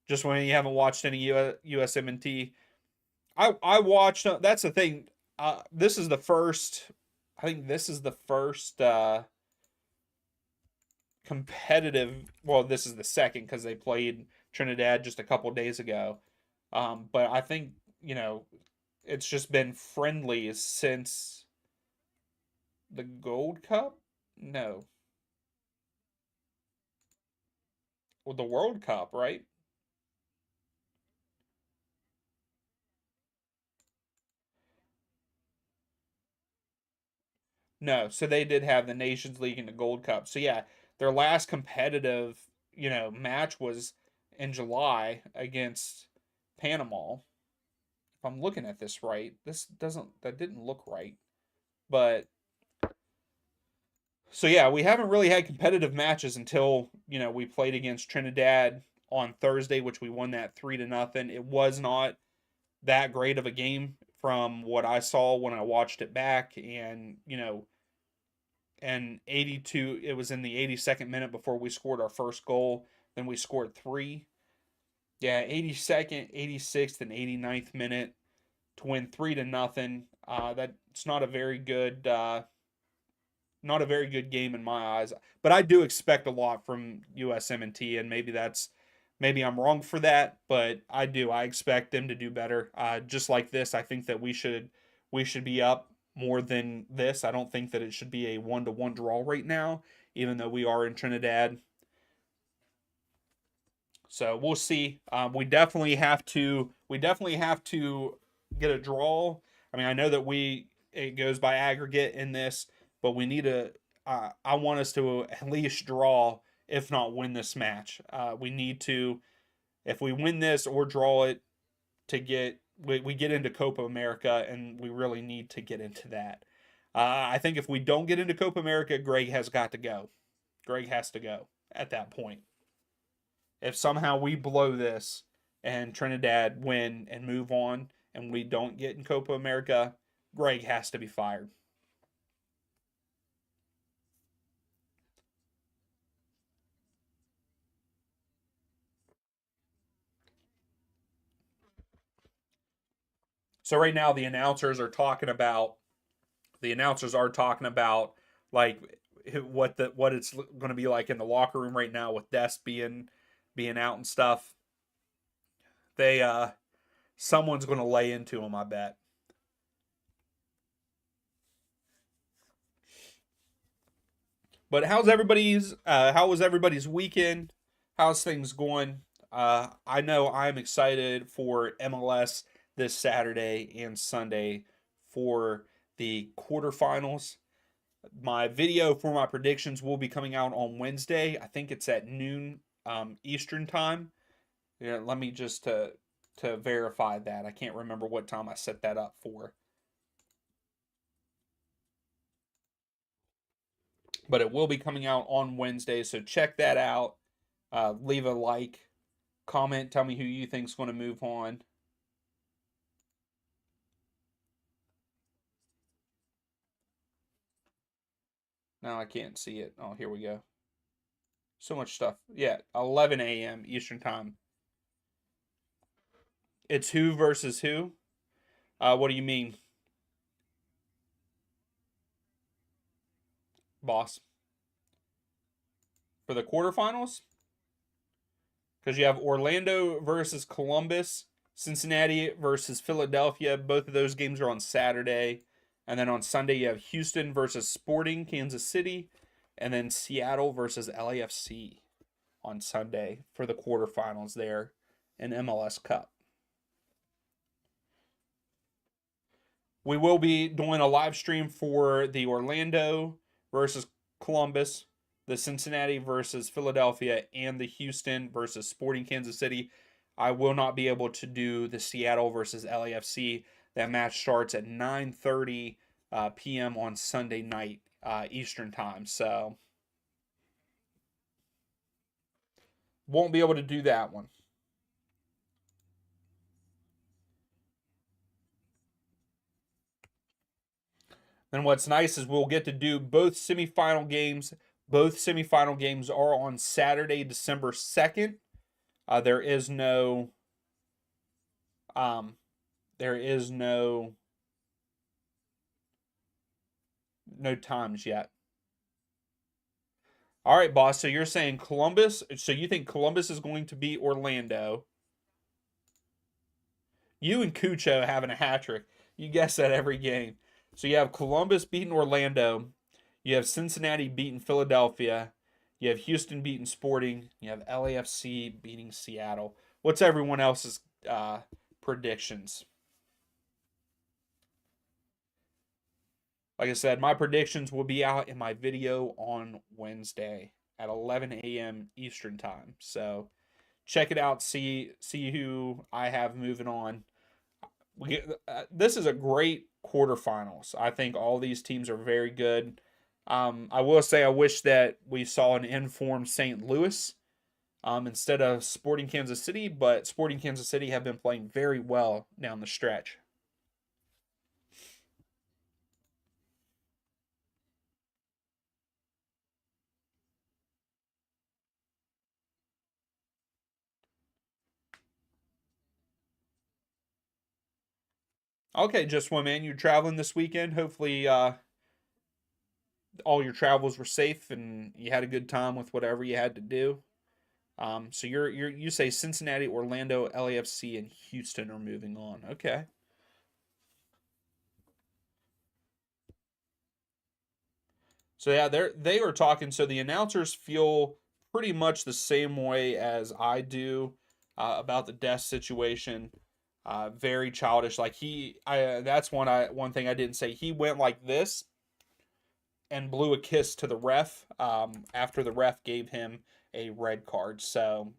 Just when you haven't watched any USMNT. I watched, that's the thing. This is the first, I think this is the first competitive, well, this is the second because they played Trinidad just a couple days ago. But I think, it's just been friendly since the Gold Cup? No. Well, the World Cup, right? No. So they did have the Nations League and the Gold Cup. So yeah, their last competitive, match was in July against Panama. If I'm looking at this right, that didn't look right. But so yeah, we haven't really had competitive matches until, we played against Trinidad on Thursday, which we won that 3-0. It was not that great of a game from what I saw when I watched it back, and and 82, it was in the 82nd minute before we scored our first goal. Then we scored 3. Yeah, 82nd, 86th, and 89th minute to win 3-0. That's not a very good game in my eyes. But I do expect a lot from USMNT, and maybe I'm wrong for that, but I do. I expect them to do better. Just like this, I think that we should be up more than this. I don't think that it should be a 1-1 draw right now, even though we are in Trinidad. So we'll see. We definitely have to get a draw. I mean, I know that it goes by aggregate in this, but we need to. I want us to at least draw, if not win this match. We need to, if we win this or draw it, to we get into Copa America, and we really need to get into that. I think if we don't get into Copa America, Greg has got to go. Greg has to go at that point. If somehow we blow this and Trinidad win and move on, and we don't get in Copa America, Greg has to be fired. So right now the announcers are talking about like what it's going to be like in the locker room right now with Dest being out and stuff. They someone's going to lay into him, I bet. But how was everybody's weekend? How's things going? I know I'm excited for MLS this Saturday and Sunday for the quarterfinals. My video for my predictions will be coming out on Wednesday. I think it's at noon Eastern time. Yeah, let me just to verify that. I can't remember what time I set that up for. But it will be coming out on Wednesday, so check that out. Leave a like, comment, tell me who you think's going to move on. Now I can't see it. Oh, here we go. So much stuff. Yeah, 11 a.m. Eastern time. It's who versus who? What do you mean, boss? For the quarterfinals? Because you have Orlando versus Columbus, Cincinnati versus Philadelphia. Both of those games are on Saturday. And then on Sunday, you have Houston versus Sporting Kansas City. And then Seattle versus LAFC on Sunday for the quarterfinals there in MLS Cup. We will be doing a live stream for the Orlando versus Columbus, the Cincinnati versus Philadelphia, and the Houston versus Sporting Kansas City. I will not be able to do the Seattle versus LAFC. That match starts at 9:30 p.m. on Sunday night Eastern time. So won't be able to do that one. Then what's nice is we'll get to do both semifinal games. Both semifinal games are on Saturday, December 2nd. There is no no times yet. All right, boss. So you're saying Columbus. So you think Columbus is going to beat Orlando? You and Cucho having a hat trick. You guess that every game. So you have Columbus beating Orlando. You have Cincinnati beating Philadelphia. You have Houston beating Sporting. You have LAFC beating Seattle. What's everyone else's predictions? Like I said, my predictions will be out in my video on Wednesday at 11 a.m. Eastern time. So check it out. See who I have moving on. This is a great quarterfinals. I think all these teams are very good. I will say I wish that we saw an informed St. Louis instead of Sporting Kansas City, but Sporting Kansas City have been playing very well down the stretch. Okay, just one man. You're traveling this weekend. Hopefully, all your travels were safe and you had a good time with whatever you had to do. So you say Cincinnati, Orlando, LAFC, and Houston are moving on. Okay. So yeah, they are talking. So the announcers feel pretty much the same way as I do about the death situation. Very childish. Like that's one thing I didn't say. He went like this and blew a kiss to the ref after the ref gave him a red card. So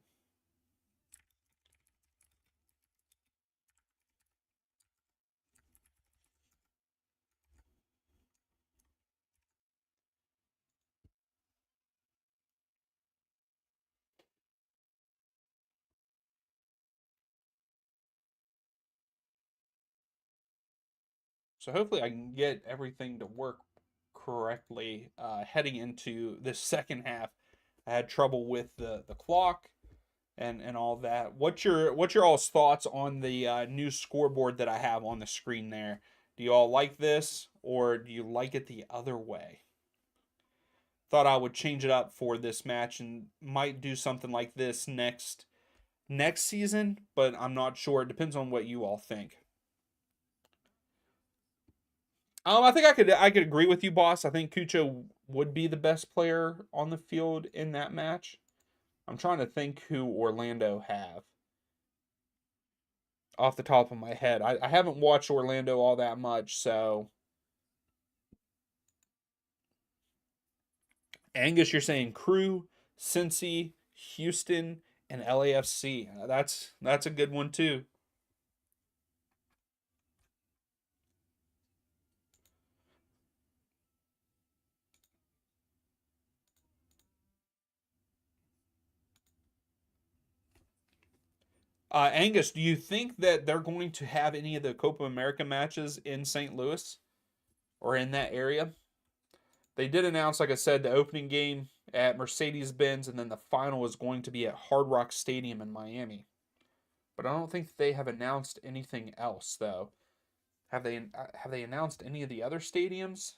hopefully I can get everything to work correctly heading into this second half. I had trouble with the clock and all that. What's your all's thoughts on the new scoreboard that I have on the screen there? Do you all like this or do you like it the other way? Thought I would change it up for this match and might do something like this next season, but I'm not sure. It depends on what you all think. I think I could agree with you, boss. I think Cucho would be the best player on the field in that match. I'm trying to think who Orlando have off the top of my head. I haven't watched Orlando all that much, so Angus, you're saying Crew, Cincy, Houston, and LAFC. That's a good one too. Angus, do you think that they're going to have any of the Copa America matches in St. Louis or in that area? They did announce, like I said, the opening game at Mercedes Benz, and then the final is going to be at Hard Rock Stadium in Miami. But I don't think they have announced anything else, though. Have they announced any of the other stadiums?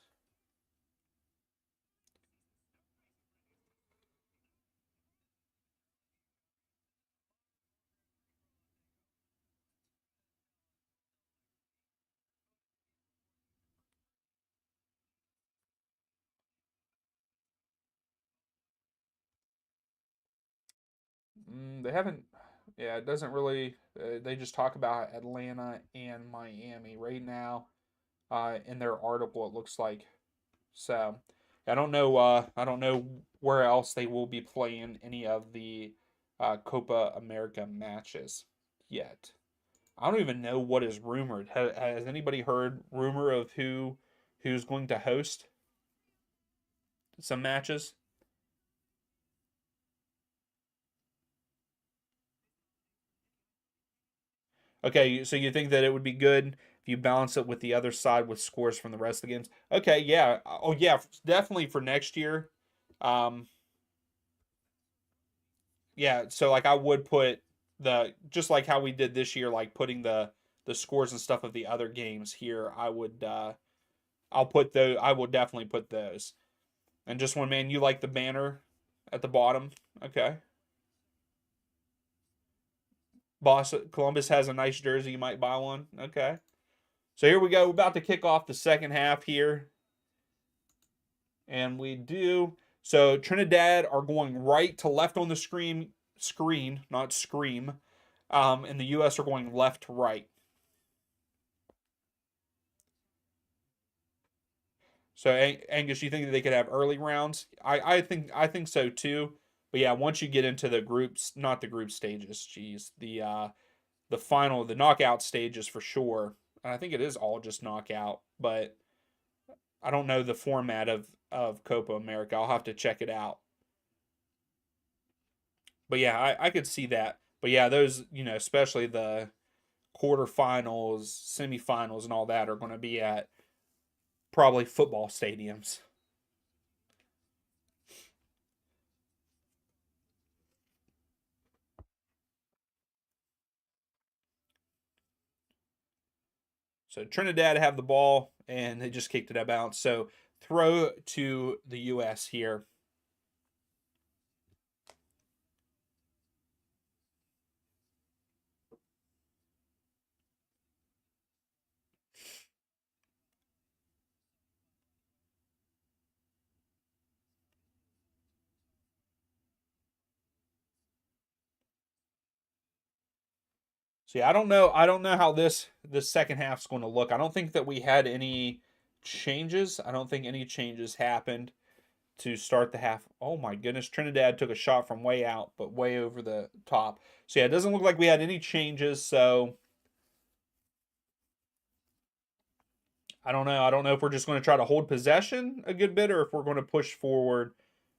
They haven't. Yeah, it doesn't really. They just talk about Atlanta and Miami right now. In their article, it looks like. So, I don't know. I don't know where else they will be playing any of the Copa America matches yet. I don't even know what is rumored. Has anybody heard rumor of who's going to host some matches? Okay, so you think that it would be good if you balance it with the other side with scores from the rest of the games? Okay, yeah. Oh yeah, definitely for next year. Um, yeah, so like I would put the just like how we did this year, like putting the scores and stuff of the other games here. I'll put those. I will definitely put those. And just one man, you like the banner at the bottom? Okay. Boss Columbus has a nice jersey. You might buy one. Okay. So here we go. We're about to kick off the second half here. And we do. So Trinidad are going right to left on the screen, not scream. And the US are going left to right. So Angus, you think that they could have early rounds? I think so too. But yeah, once you get into the groups, not the group stages, geez, the final, the knockout stages for sure. And I think it is all just knockout, but I don't know the format of Copa America. I'll have to check it out. But yeah, I could see that. But yeah, those, especially the quarterfinals, semifinals, and all that are going to be at probably football stadiums. So Trinidad have the ball and they just kicked it out of bounds. So throw to the U.S. here. See, I don't know. I don't know how this second half's going to look. I don't think that we had any changes. I don't think any changes happened to start the half. Oh my goodness, Trinidad took a shot from way out, but way over the top. So yeah, it doesn't look like we had any changes. So I don't know. I don't know if we're just going to try to hold possession a good bit or if we're going to push forward.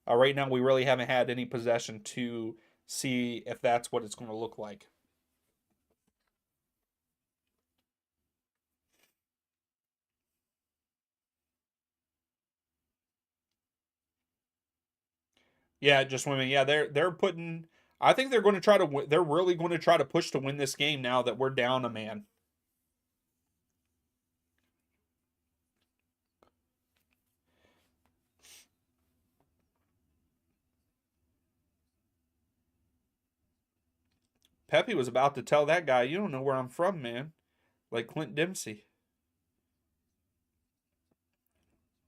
Right now, we really haven't had any possession to see if that's what it's going to look like. Yeah, just women. Yeah, they're putting. I think they're going to try to. They're really going to try to push to win this game now that we're down a man. Pepe was about to tell that guy, "You don't know where I'm from, man." Like Clint Dempsey.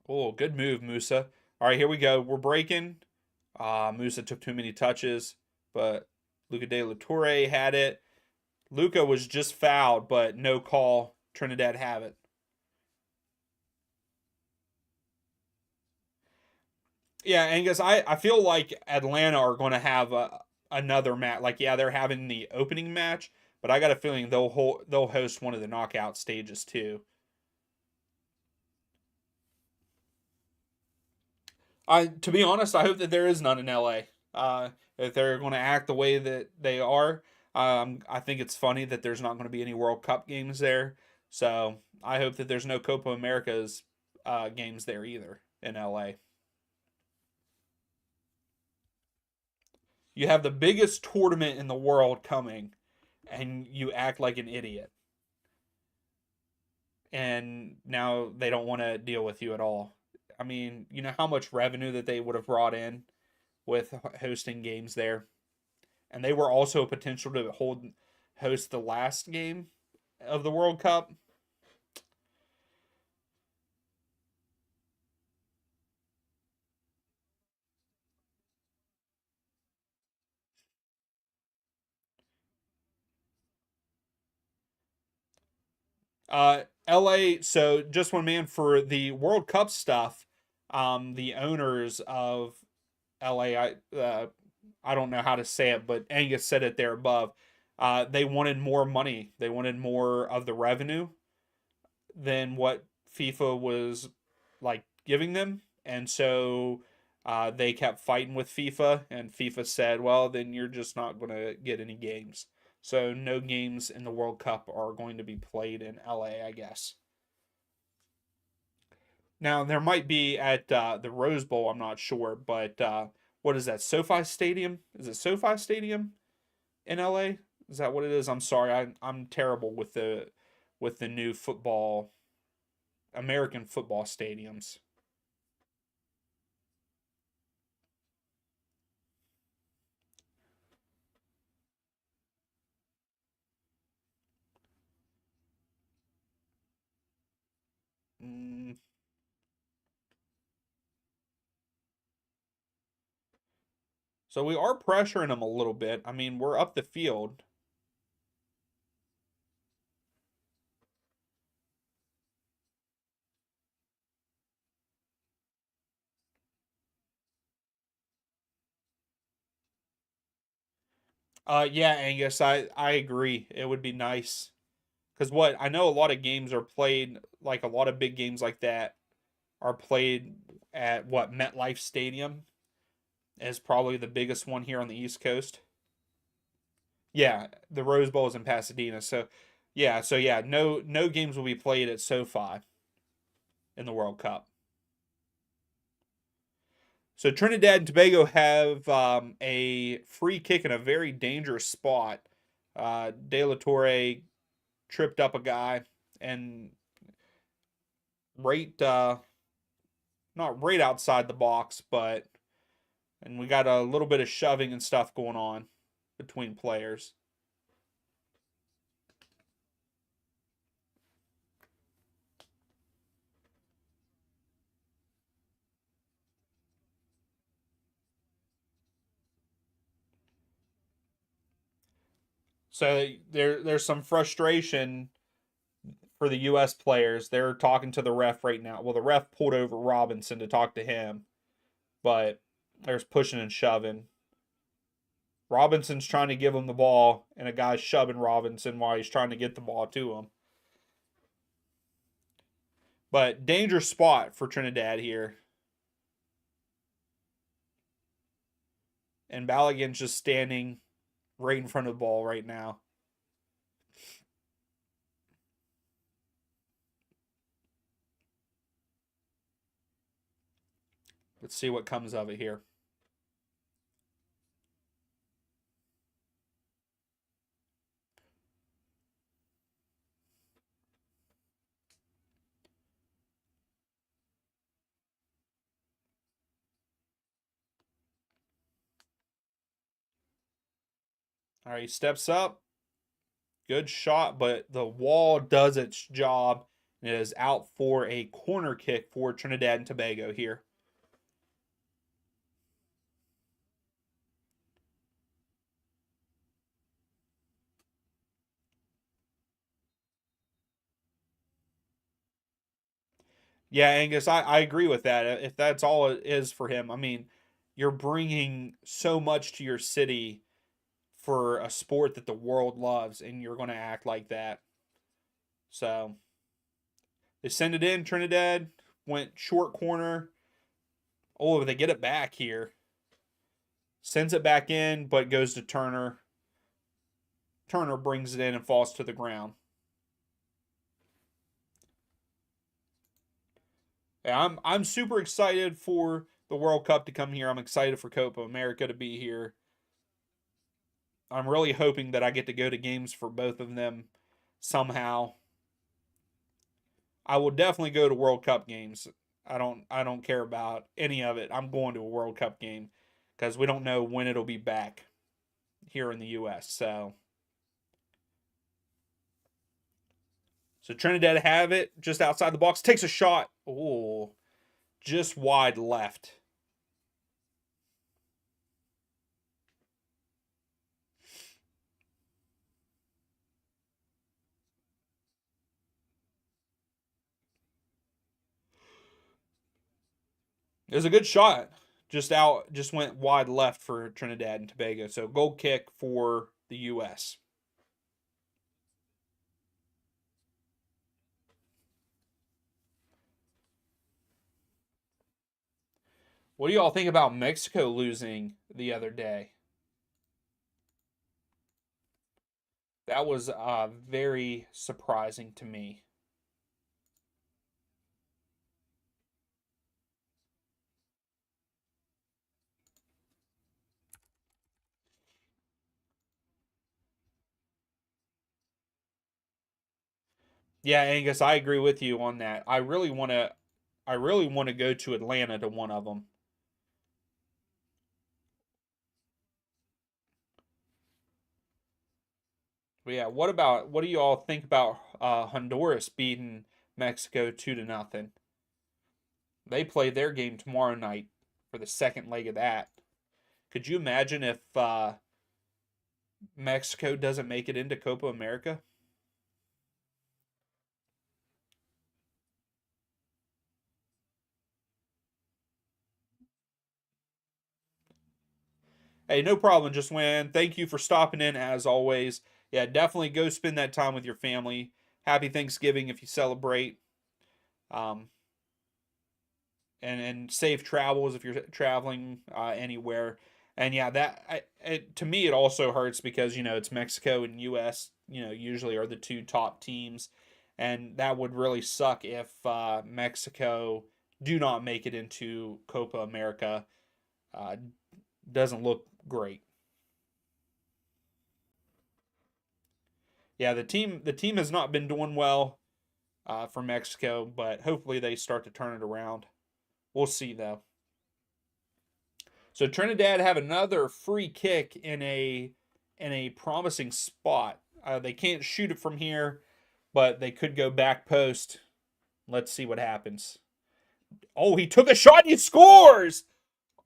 Oh, good move, Musa. All right, here we go. We're breaking. Musa took too many touches, but Luca De La Torre had it. Luca was just fouled, but no call. Trinidad have it. Yeah, Angus, I feel like Atlanta are going to have another match. Like, yeah, they're having the opening match, but I got a feeling they'll host one of the knockout stages too. To be honest, I hope that there is none in LA. If they're going to act the way that they are, I think it's funny that there's not going to be any World Cup games there. So I hope that there's no Copa Americas games there either in LA. You have the biggest tournament in the world coming, and you act like an idiot. And now they don't want to deal with you at all. I mean, you know how much revenue that they would have brought in with hosting games there, and they were also a potential to host the last game of the World Cup. LA. So just one man for the World Cup stuff. The owners of LA, I don't know how to say it, but Angus said it there above. They wanted more money. They wanted more of the revenue than what FIFA was like giving them, and so they kept fighting with FIFA, and FIFA said, "Well, then you're just not going to get any games." So no games in the World Cup are going to be played in LA, I guess. Now there might be at the Rose Bowl. I'm not sure, but what is that? SoFi Stadium? Is it SoFi Stadium in LA? Is that what it is? I'm sorry. I'm terrible with the new football American football stadiums. Mm, so we are pressuring them a little bit. I mean, we're up the field. Yeah, Angus, I agree. It would be nice because what I know a lot of games are played like a lot of big games like that are played at what MetLife Stadium is probably the biggest one here on the East Coast. Yeah, the Rose Bowl is in Pasadena. So yeah, no games will be played at SoFi in the World Cup. So Trinidad and Tobago have a free kick in a very dangerous spot. De La Torre tripped up a guy and right, not right outside the box, but and we got a little bit of shoving and stuff going on between players. So there's some frustration for the U.S. players. They're talking to the ref right now. Well, the ref pulled over Robinson to talk to him, but there's pushing and shoving. Robinson's trying to give him the ball, and a guy's shoving Robinson while he's trying to get the ball to him. But dangerous spot for Trinidad here. And Balogun's just standing right in front of the ball right now. Let's see what comes of it here. All right, he steps up. Good shot, but the wall does its job. It is out for a corner kick for Trinidad and Tobago here. Yeah, Angus, I agree with that. If that's all it is for him, I mean, you're bringing so much to your city for a sport that the world loves, and you're going to act like that. So they send it in. Trinidad went short corner. Oh, they get it back here. Sends it back in, but goes to Turner. Turner brings it in and falls to the ground. Yeah, I'm super excited for the World Cup to come here. I'm excited for Copa America to be here. I'm really hoping that I get to go to games for both of them somehow. I will definitely go to World Cup games. I don't care about any of it. I'm going to a World Cup game because we don't know when it'll be back here in the US. So Trinidad have it just outside the box, takes a shot. Oh, just wide left. It was a good shot. Just went wide left for Trinidad and Tobago. So goal kick for the US. What do y'all think about Mexico losing the other day? That was very surprising to me. Yeah, Angus, I agree with you on that. I really want to go to Atlanta to one of them. But yeah, what do you all think about Honduras beating Mexico 2-0? They play their game tomorrow night for the second leg of that. Could you imagine if Mexico doesn't make it into Copa America? Hey, no problem. Just win. Thank you for stopping in as always. Yeah, definitely go spend that time with your family. Happy Thanksgiving if you celebrate. Um, and safe travels if you're traveling anywhere. And yeah, to me it also hurts because it's Mexico and U.S. Usually are the two top teams, and that would really suck if Mexico do not make it into Copa America. Uh, doesn't look great. Yeah, the team has not been doing well for Mexico, but hopefully they start to turn it around. We'll see though. So Trinidad have another free kick in a promising spot. They can't shoot it from here, but they could go back post. Let's see what happens. Oh, he took a shot and he scores!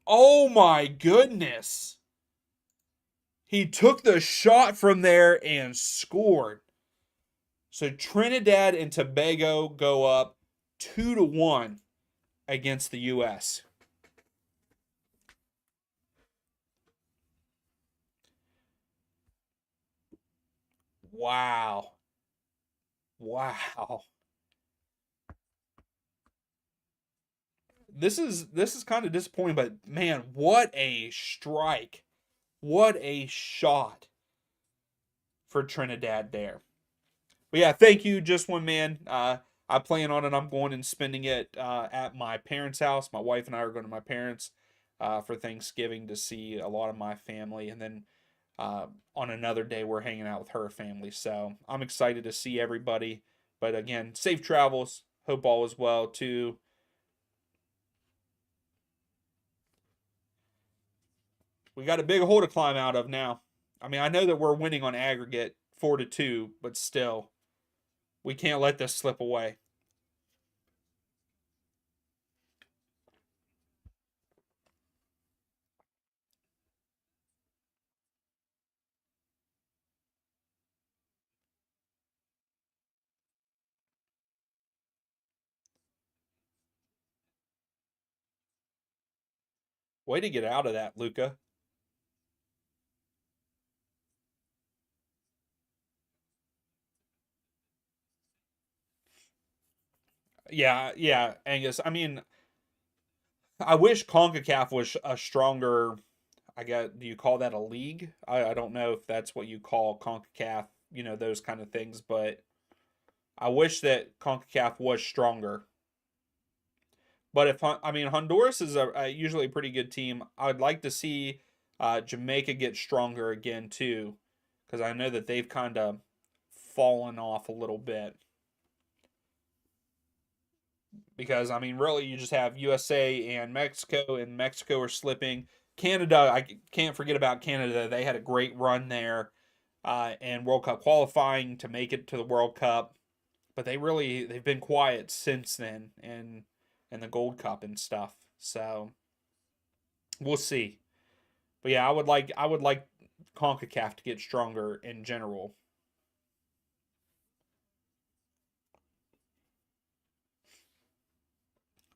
Oh my goodness. He took the shot from there and scored. So Trinidad and Tobago go up 2-1 against the U.S. Wow. Wow. This is kind of disappointing, but man, what a strike. What a shot for Trinidad there. But yeah, thank you, Just One Man. I plan on it. I'm going and spending it at my parents' house. My wife and I are going to my parents for Thanksgiving to see a lot of my family, and then on another day we're hanging out with her family. So I'm excited to see everybody. But again, safe travels. Hope all is well too. We got a big hole to climb out of now. I mean, I know that we're winning on aggregate 4-2, but still, we can't let this slip away. Way to get out of that, Luca. Yeah, yeah, Angus. I mean, I wish CONCACAF was a stronger. I guess, do you call that a league? I don't know if that's what you call CONCACAF, those kind of things, but I wish that CONCACAF was stronger. But if I mean Honduras is usually a pretty good team. I'd like to see Jamaica get stronger again too, because I know that they've kind of fallen off a little bit. Because I mean, really, you just have USA and Mexico are slipping. Canada, I can't forget about Canada. They had a great run there and World Cup qualifying to make it to the World Cup, but they've been quiet since then and the Gold Cup and stuff. So we'll see. But yeah, I would like CONCACAF to get stronger in general.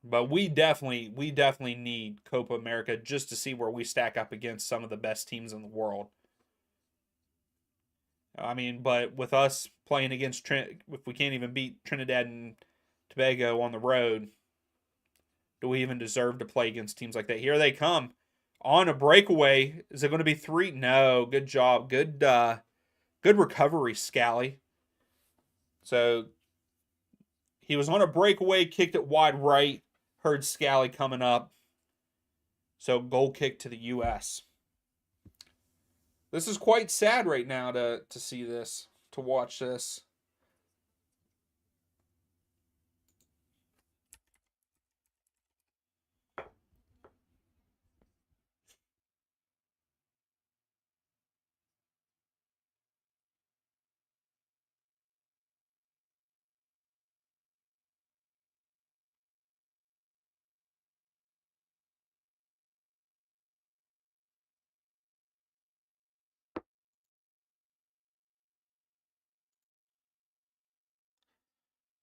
But we definitely need Copa America just to see where we stack up against some of the best teams in the world. I mean, but with us playing against if we can't even beat Trinidad and Tobago on the road, do we even deserve to play against teams like that? Here they come on a breakaway. Is it going to be three? No. Good job. Good recovery, Scally. So he was on a breakaway, kicked it wide right. Heard Scally coming up. So goal kick to the U.S. This is quite sad right now to see this, to watch this.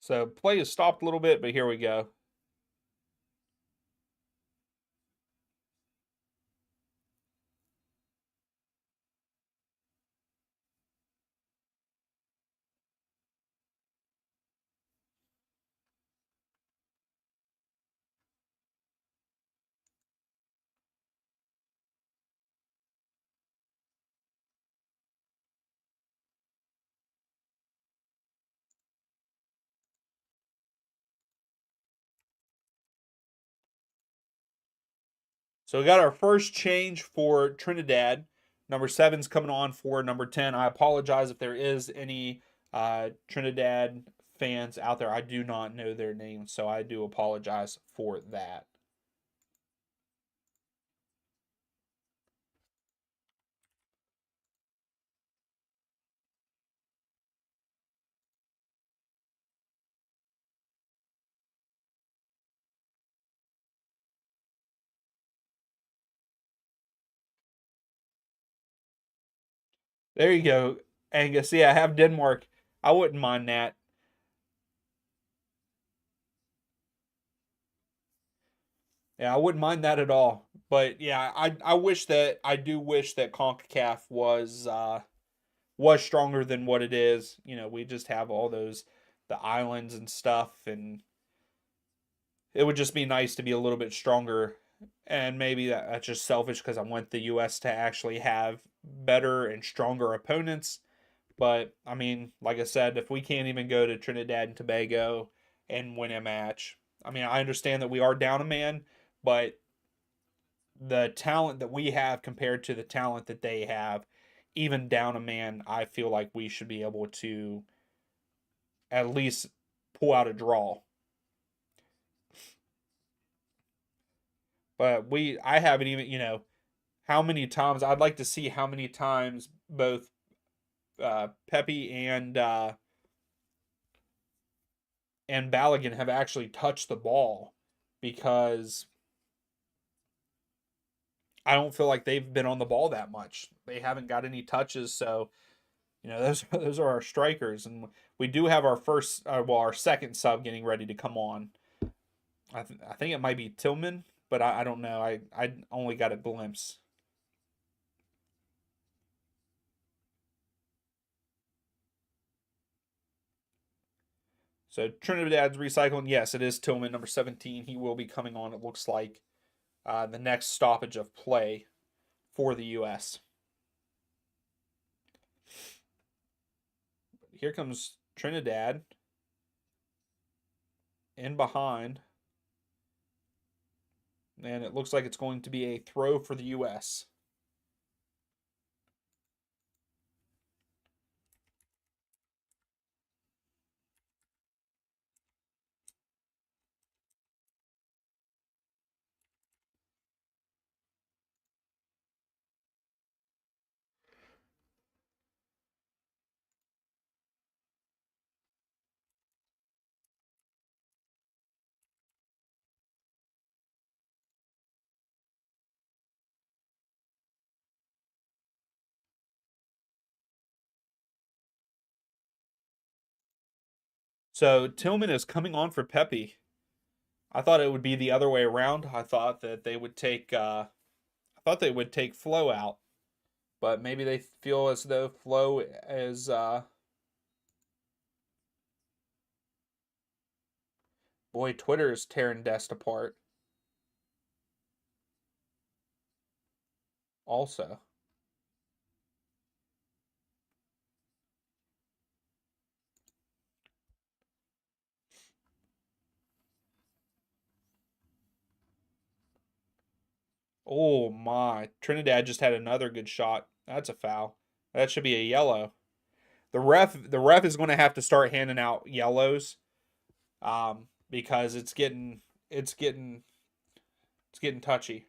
So play has stopped a little bit, but here we go. So we got our first change for Trinidad. Number seven's coming on for number 10. I apologize if there is any Trinidad fans out there. I do not know their names, so I do apologize for that. There you go, Angus. Yeah, have Denmark. I wouldn't mind that. Yeah, I wouldn't mind that at all. But yeah, I do wish that CONCACAF was stronger than what it is. You know, we just have all those the islands and stuff, and it would just be nice to be a little bit stronger. And maybe that's just selfish because I want the U.S. to actually have better and stronger opponents. But I mean, like I said, if we can't even go to Trinidad and Tobago and win a match, I mean, I understand that we are down a man, but the talent that we have compared to the talent that they have, even down a man, I feel like we should be able to at least pull out a draw. But I haven't even, how many times, I'd like to see how many times both Pepe and Balogun have actually touched the ball because I don't feel like they've been on the ball that much. They haven't got any touches, so those are our strikers, and we do have our our second sub getting ready to come on. I think it might be Tillman, but I don't know. I only got a glimpse. So Trinidad's recycling. Yes, it is Tillman, number 17. He will be coming on. It looks like the next stoppage of play for the U.S. Here comes Trinidad in behind, and it looks like it's going to be a throw for the U.S. So Tillman is coming on for Pepe. I thought it would be the other way around. I thought that they would take Flo out, but maybe they feel as though Flo is boy, Twitter is tearing Dest apart. Also, oh my, Trinidad just had another good shot. That's a foul. That should be a yellow. The ref is going to have to start handing out yellows, because it's getting touchy.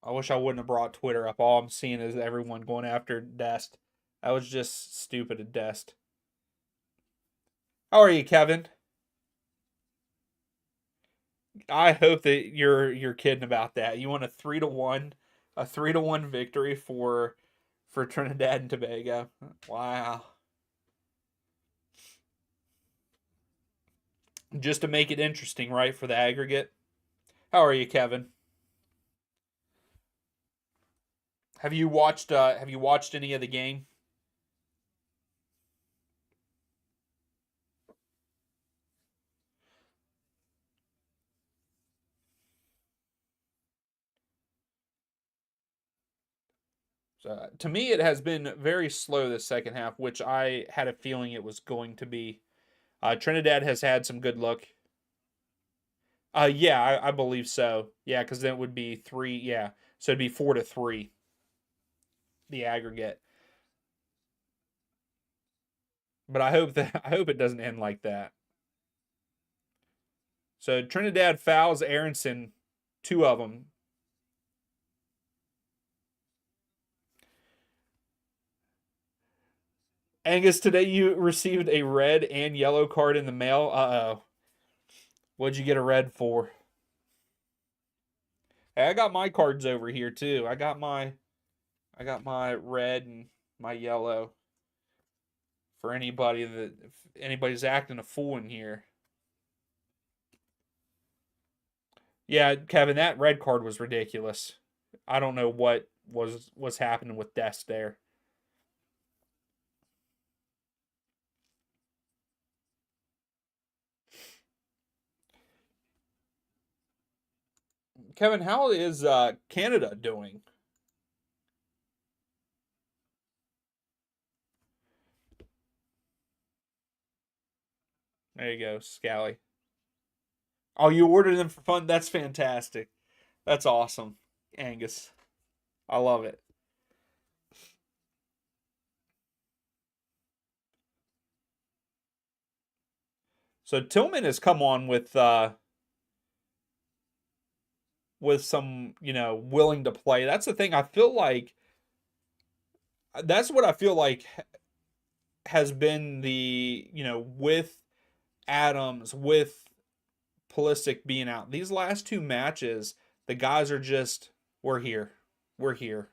I wish I wouldn't have brought Twitter up. All I'm seeing is everyone going after Dest. That was just stupid at Dest. How are you, Kevin? I hope that you're kidding about that. You want a 3-1 victory for Trinidad and Tobago. Wow. Just to make it interesting, right, for the aggregate. How are you, Kevin? Have you watched any of the game? So, to me, it has been very slow this second half, which I had a feeling it was going to be. Trinidad has had some good luck. Yeah, I believe so. Yeah, because then it would be three. Yeah, so it'd be 4-3 the aggregate. But I hope it doesn't end like that. So Trinidad fouls Aronson, 2 of them. Angus, today you received a red and yellow card in the mail. Uh-oh. What'd you get a red for? Hey, I got my cards over here too. I got my red and my yellow for anybody that if anybody's acting a fool in here. Yeah, Kevin, that red card was ridiculous. I don't know what was happening with Dest there. Kevin, how is Canada doing? There you go, Scally. Oh, you ordered them for fun? That's fantastic. That's awesome, Angus. I love it. So Tillman has come on with some, willing to play. That's the thing. I feel like that's what I feel like has been the, with Adams, with Pulisic being out. These last 2 matches, the guys are just, we're here. We're here.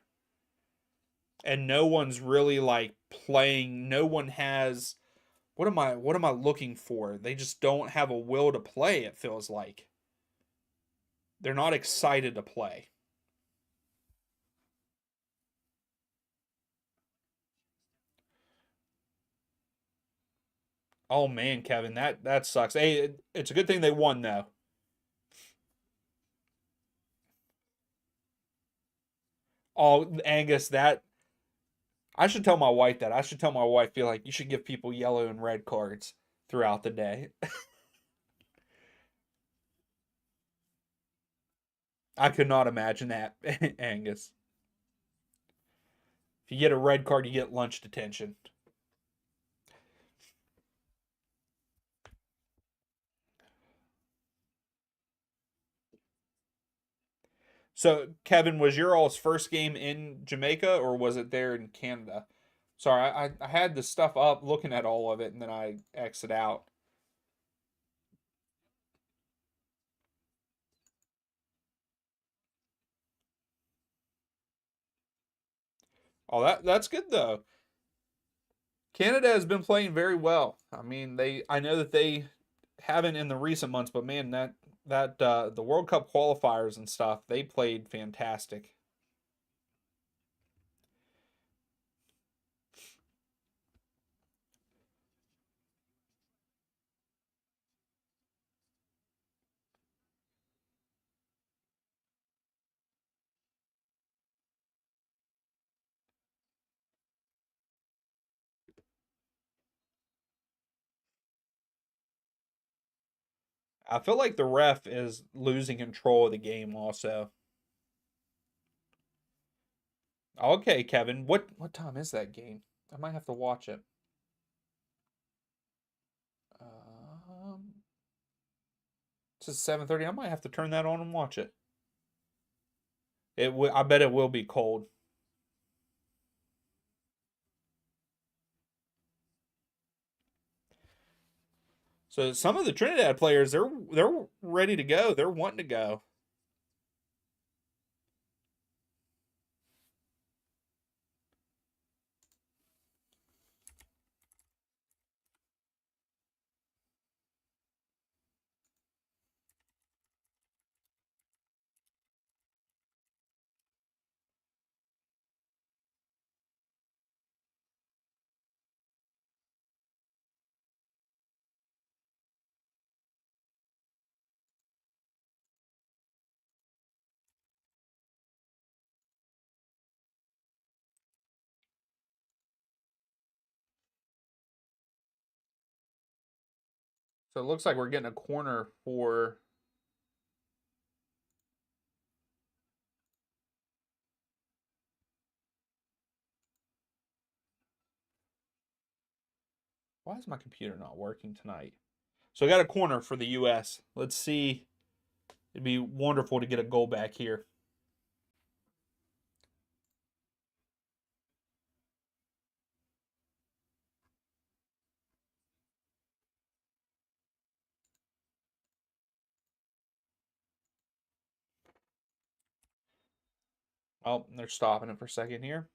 And no one's really like playing. No one has what am I looking for? They just don't have a will to play, it feels like. They're not excited to play. Oh man, Kevin, that sucks. Hey, it's a good thing they won though. Oh, Angus, that I should tell my wife that. I should tell my wife, feel like you should give people yellow and red cards throughout the day. I could not imagine that, Angus. If you get a red card, you get lunch detention. So, Kevin, was your all's first game in Jamaica or was it there in Canada? Sorry, I had the stuff up looking at all of it and then I exit out. Oh, that's good though. Canada has been playing very well. I mean, I know that they haven't in the recent months, but man, that the World Cup qualifiers and stuff, they played fantastic. I feel like the ref is losing control of the game also. Okay, Kevin, what time is that game? I might have to watch it. Um, it says 7:30. I might have to turn that on and watch it. I bet it will be cold. So some of the Trinidad players, they're ready to go. They're wanting to go. So it looks like we're getting a corner for. Why is my computer not working tonight? So I got a corner for the U.S. Let's see. It'd be wonderful to get a goal back here. Oh, they're stopping it for a second here.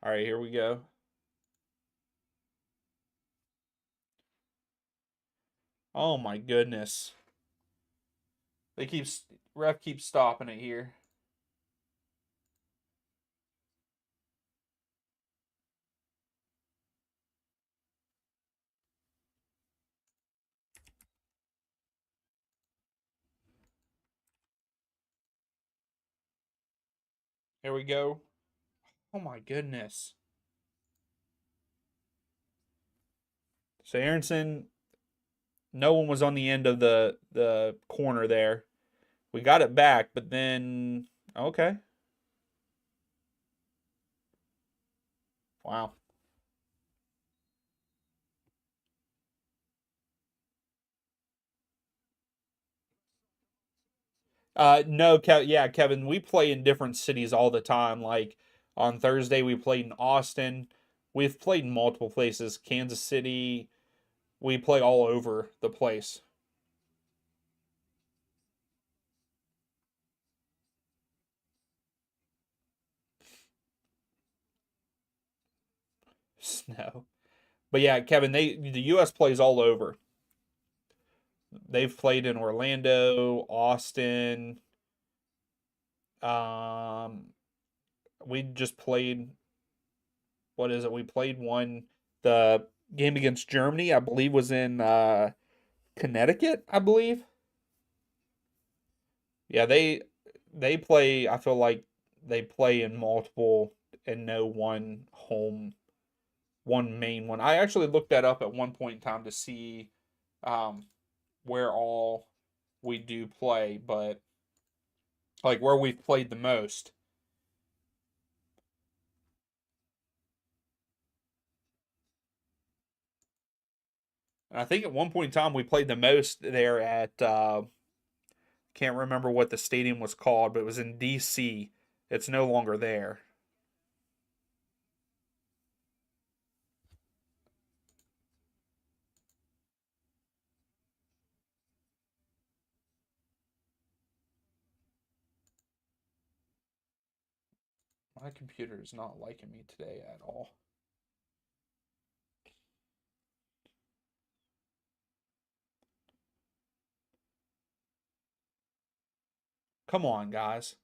All right, here we go. Oh my goodness. They keep ref keeps stopping it here. Here we go. Oh my goodness. So Aronson, no one was on the end of the corner there. We got it back, but then okay. Wow. No, yeah, Kevin, we play in different cities all the time. Like on Thursday, we played in Austin. We've played in multiple places. Kansas City. We play all over the place. Snow. But yeah, Kevin, the U.S. plays all over. They've played in Orlando, Austin. Um, we just played. What is it? We played one. The game against Germany, I believe, was in Connecticut. I believe. Yeah, they play. I feel like they play in multiple and no one home, one main one. I actually looked that up at one point in time to see um, where all we do play, but like where we've played the most. And I think at one point in time we played the most there at can't remember what the stadium was called, but it was in D.C. It's no longer there. My computer is not liking me today at all. Come on, guys.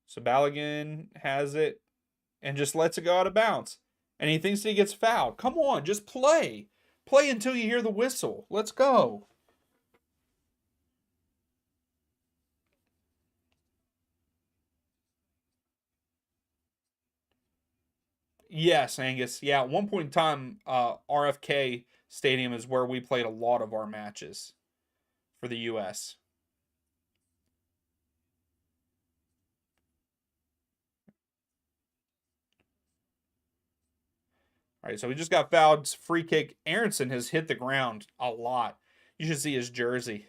So Balogun has it and just lets it go out of bounds. And he thinks he gets fouled. Come on, just play. Play until you hear the whistle. Let's go. Yes, Angus. Yeah, at one point in time, RFK Stadium is where we played a lot of our matches for the U.S. All right, so we just got fouled. Free kick. Aronson has hit the ground a lot. You should see his jersey.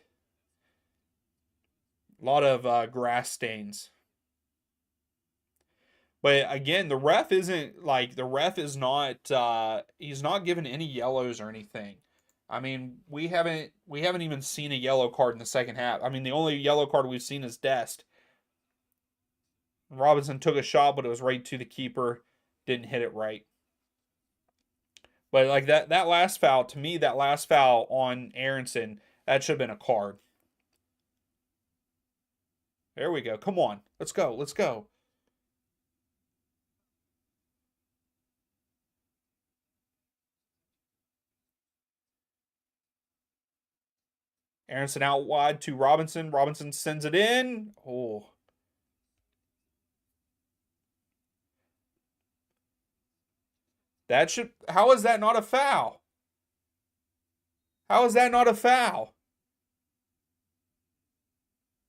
A lot of grass stains. But again, the ref is not he's not given any yellows or anything. I mean, we haven't even seen a yellow card in the second half. I mean, the only yellow card we've seen is Dest. Robinson took a shot, but it was right to the keeper. Didn't hit it right. But like that last foul, to me, that last foul on Aronson, that should have been a card. There we go. Come on. Let's go. Let's go. Aronson out wide to Robinson. Robinson sends it in. Oh. How is that not a foul? How is that not a foul?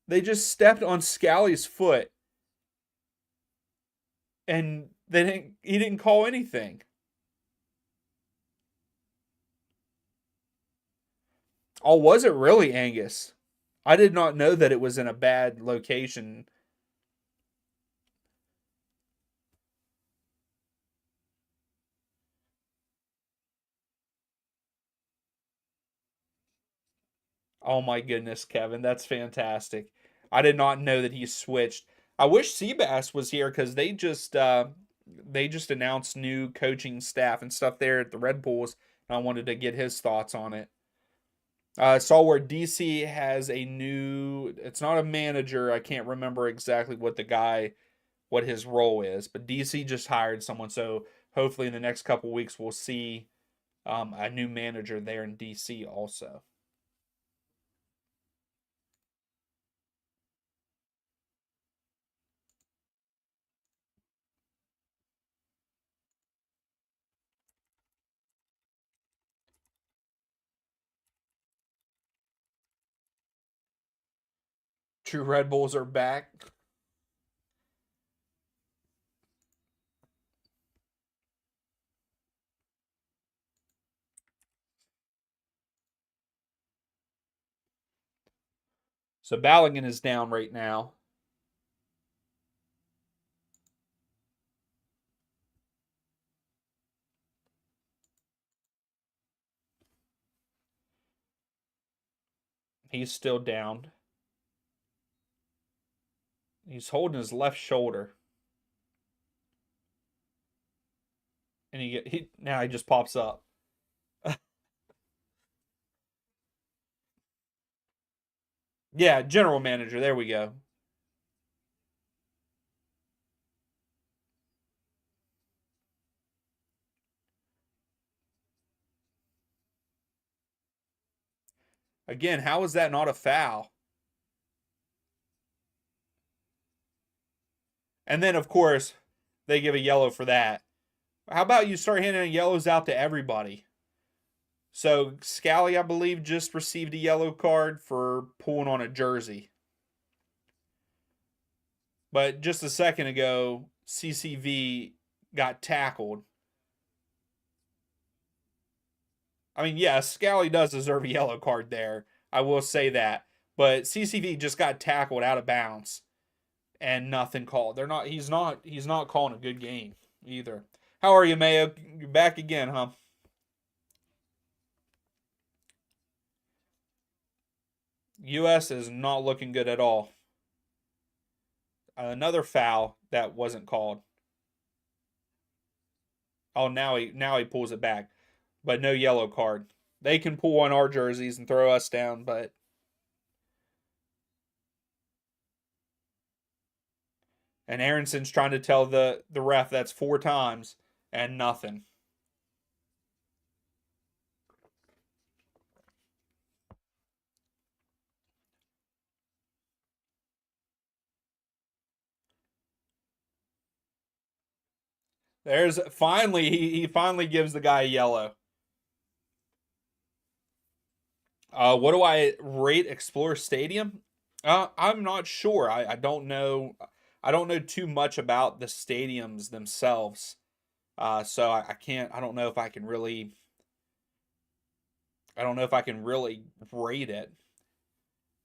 They just stepped on Scally's foot and he didn't call anything. Oh, was it really, Angus? I did not know that it was in a bad location. Oh my goodness, Kevin, that's fantastic. I did not know that he switched. I wish Seabass was here because they just announced new coaching staff and stuff there at the Red Bulls, and I wanted to get his thoughts on it. I saw where DC has a new. It's not a manager. I can't remember exactly what his role is, but DC just hired someone. So hopefully in the next couple weeks we'll see a new manager there in DC also. True Red Bulls are back. So Ballingen is down right now. He's still down. He's holding his left shoulder. And he now he just pops up. Yeah, general manager. There we go. Again, how is that not a foul? And then of course they give a yellow for that. How about you start handing yellows out to everybody? So Scally, I believe, just received a yellow card for pulling on a jersey. But just a second ago, CCV got tackled. I mean, yes, Scally does deserve a yellow card there. I will say that. But CCV just got tackled out of bounds and nothing called. They're not he's not calling a good game either. How are you, Mayo? You're back again, huh? US is not looking good at all. Another foul that wasn't called. Oh, now he pulls it back, but no yellow card. They can pull on our jerseys and throw us down, but and Aronson's trying to tell the ref that's four times and nothing. There's finally he finally gives the guy a yellow. What do I rate Explorer Stadium? I'm not sure. I don't know. I don't know too much about the stadiums themselves. So I can't. I don't know if I can really. I don't know if I can really rate it.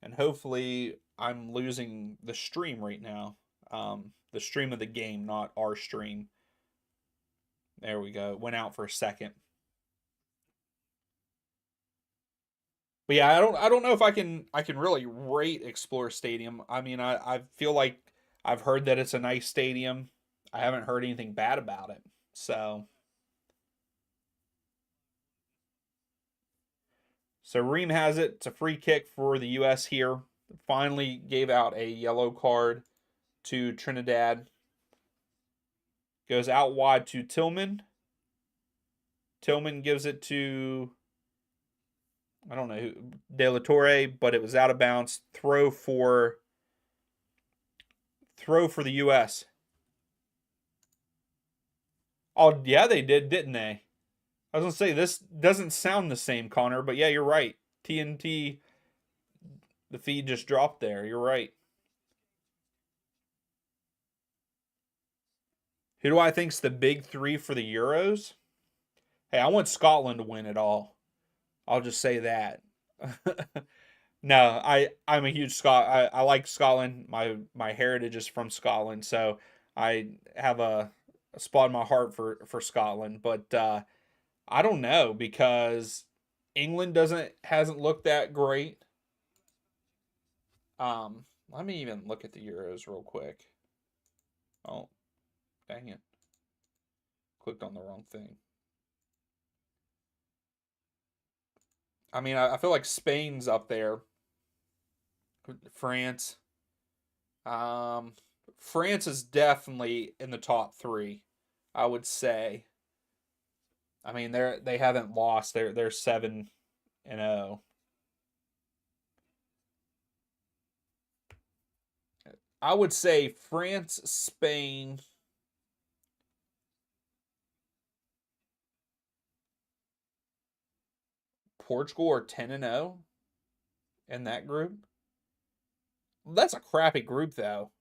And hopefully, I'm losing the stream right now. The stream of the game, not our stream. There we go. It went out for a second. But yeah, I don't know if I can really rate Explorer Stadium. I mean, I feel like I've heard that it's a nice stadium. I haven't heard anything bad about it. So Reem has it. It's a free kick for the US here. Finally gave out a yellow card to Trinidad. Goes out wide to Tillman. Tillman gives it to I don't know who De La Torre, but it was out of bounds. Throw for the US. Oh yeah, they did, didn't they? I was gonna say this doesn't sound the same, Connor, but yeah, you're right. TNT, the feed just dropped there. You're right. Who do I think's the big three for the Euros? Hey, I want Scotland to win it all. I'll just say that. No, I'm a huge I like Scotland. My heritage is from Scotland, so I have a spot in my heart for Scotland. But I don't know because England doesn't hasn't looked that great. Let me even look at the Euros real quick. Oh, dang it. Clicked on the wrong thing. I mean, I feel like Spain's up there. France. Um, France is definitely in the top three, I would say. I mean, they haven't lost. They're 7-0. I would say France, Spain, Portugal are 10-0 in that group. That's a crappy group though.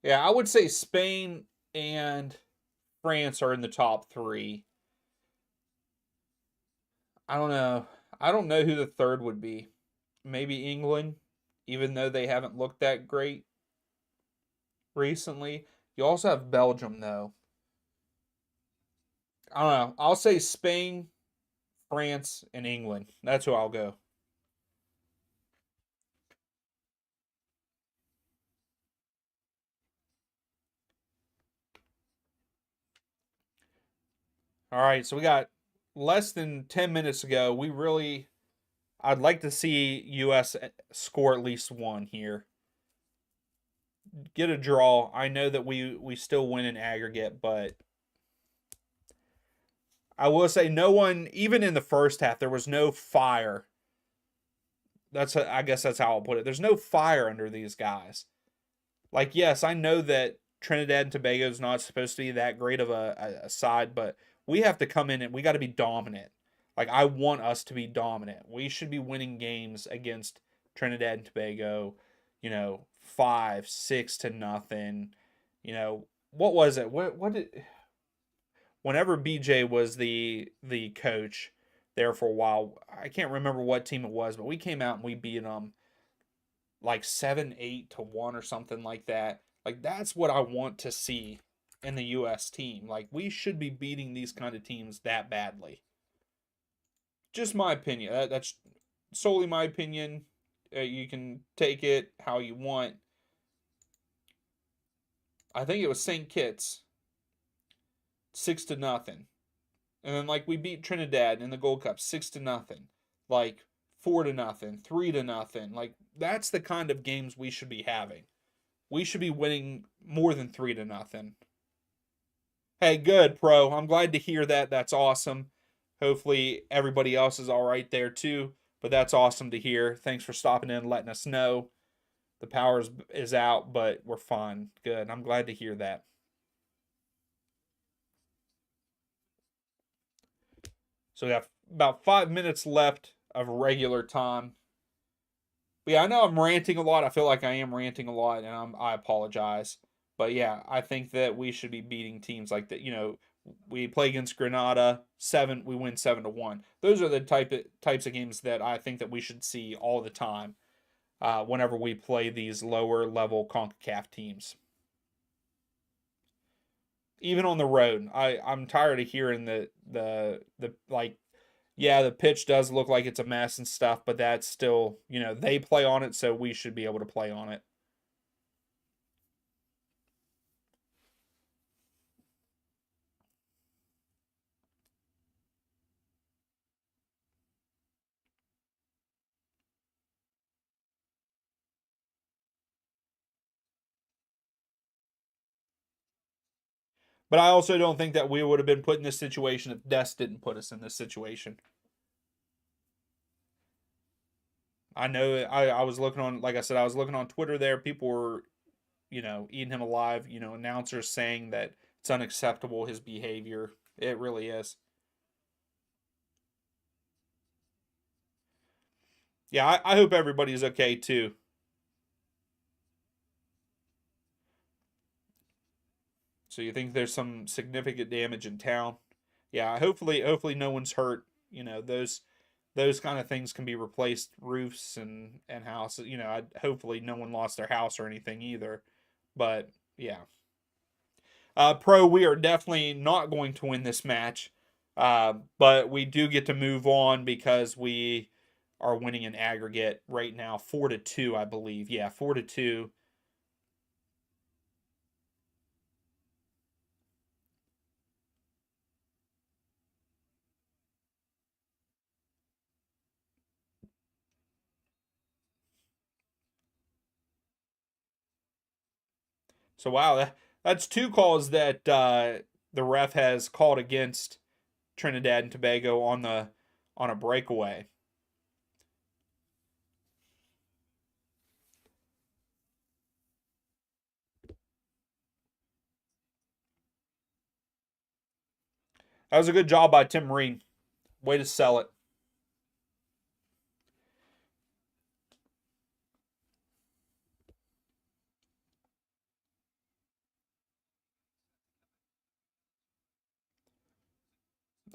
Yeah, I would say Spain and France are in the top three. I don't know. I don't know who the third would be. Maybe England, even though they haven't looked that great recently. You also have Belgium, though. I don't know. I'll say Spain, France, and England. That's who I'll go. All right, so we got less than 10 minutes ago. I'd like to see US score at least one here. Get a draw. I know that we still win in aggregate, but I will say no one, even in the first half, there was no fire. I guess that's how I'll put it. There's no fire under these guys. Like, yes, I know that Trinidad and Tobago is not supposed to be that great of a side, but we have to come in and we got to be dominant. Like, I want us to be dominant. We should be winning games against Trinidad and Tobago, 5-6 to nothing. What was it? What did whenever BJ was the coach there for a while, I can't remember what team it was, but we came out and we beat them like 7-8 to 1 or something like that. Like that's what I want to see in the US team. Like we should be beating these kind of teams that badly. Just my opinion. That's solely my opinion. You can take it how you want. I think it was St. Kitts 6-0. And then like we beat Trinidad in the Gold Cup 6-0. Like 4-0, 3-0. Like that's the kind of games we should be having. We should be winning more than 3-0. Hey, good, pro. I'm glad to hear that. That's awesome. Hopefully everybody else is all right there too. But that's awesome to hear. Thanks for stopping in and letting us know. The power is out, but we're fine. Good. I'm glad to hear that. So we have about 5 minutes left of regular time. But yeah, I know I'm ranting a lot. I feel like I am ranting a lot, and I apologize. But yeah, I think that we should be beating teams like that. We play against Granada 7, we win 7-1. Those are the types of games that I think that we should see all the time. Whenever we play these lower level CONCACAF teams, even on the road, I'm tired of hearing the like yeah, the pitch does look like it's a mess and stuff, but that's still, they play on it, so we should be able to play on it. But I also don't think that we would have been put in this situation if Des didn't put us in this situation. I know I was looking on, like I said, I was looking on Twitter there. People were, eating him alive, announcers saying that it's unacceptable, his behavior. It really is. Yeah, I hope everybody's okay too. So you think there's some significant damage in town? Yeah, hopefully no one's hurt You know, those kind of things can be replaced, roofs and houses. You know, hopefully no one lost their house or anything either. But yeah. Pro, we are definitely not going to win this match. But we do get to move on because we are winning an aggregate right now, 4-2, I believe. Yeah, 4-2. So wow, that's two calls that the ref has called against Trinidad and Tobago on a breakaway. That was a good job by Tim Marine. Way to sell it.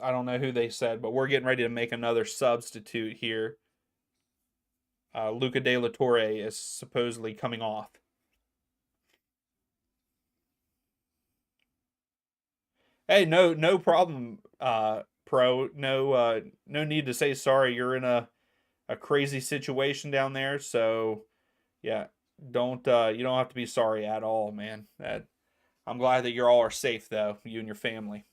I don't know who they said, but we're getting ready to make another substitute here. Luca De La Torre is supposedly coming off. Hey, no problem, Pro. No need to say sorry. You're in a crazy situation down there, so yeah, don't you don't have to be sorry at all, man. That I'm glad that you're all are safe though, you and your family.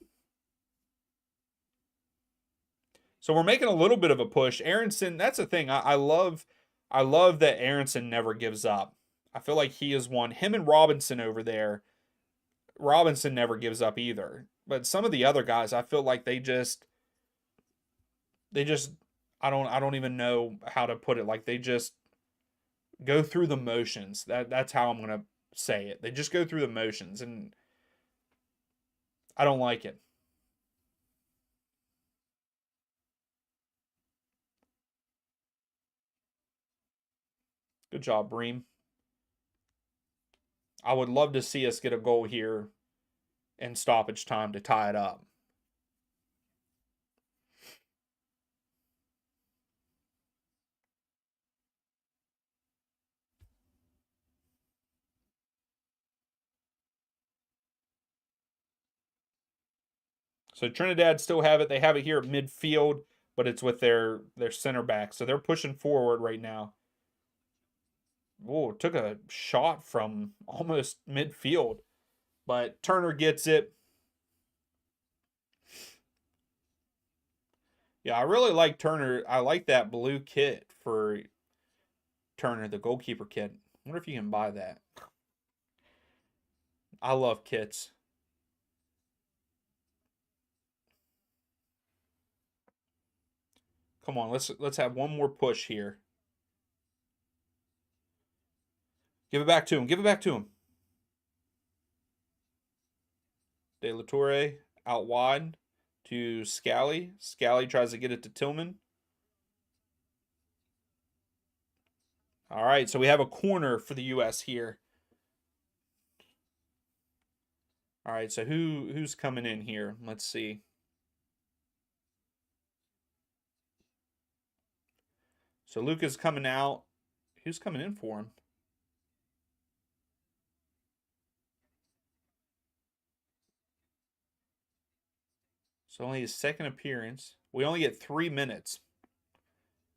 So we're making a little bit of a push. Aronson, that's the thing. I love that Aronson never gives up. I feel like he is one. Him and Robinson over there. Robinson never gives up either. But some of the other guys, I feel like they just I don't even know how to put it. Like they just go through the motions. That's how I'm gonna say it. They just go through the motions, and I don't like it. Good job, Bream. I would love to see us get a goal here in stoppage time to tie it up. So Trinidad still have it. They have it here at midfield, but it's with their center back. So they're pushing forward right now. Oh, took a shot from almost midfield, but Turner gets it. Yeah, I really like Turner. I like that blue kit for Turner, the goalkeeper kit. I wonder if you can buy that. I love kits. Come on, let's have one more push here. Give it back to him. Give it back to him. De La Torre out wide to Scally. Scally tries to get it to Tillman. All right, so we have a corner for the U.S. here. All right, so who's coming in here? Let's see. So Luca's coming out. Who's coming in for him? So only his second appearance. We only get 3 minutes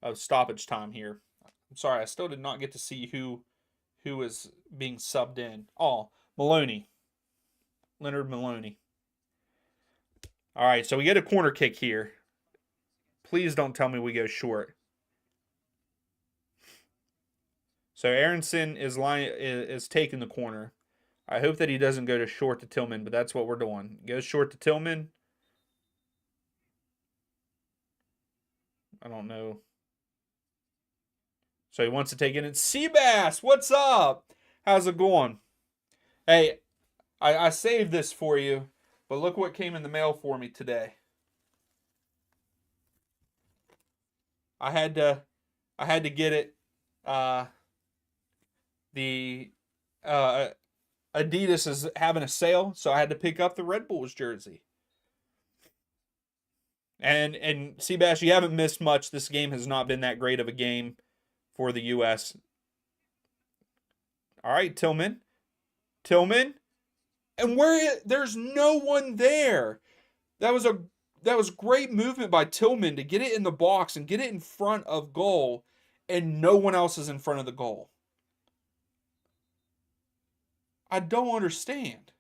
of stoppage time here. I'm sorry, I still did not get to see who is being subbed in. Oh, Maloney. Leonard Maloney. All right, so we get a corner kick here. Please don't tell me we go short. So Aronson is taking the corner. I hope that he doesn't go to short to Tillman, but that's what we're doing. Goes short to Tillman. I don't know. So he wants to take it in. Seabass, what's up? How's it going? Hey, I saved this for you, but look what came in the mail for me today. I had to I had to get it. Uh, the uh, Adidas is having a sale, so I had to pick up the Red Bulls jersey. And Seabass, you haven't missed much. This game has not been that great of a game for the U.S. All right, Tillman. Tillman. And there's no one there. That was a that was great movement by Tillman to get it in the box and get it in front of goal, and no one else is in front of the goal. I don't understand.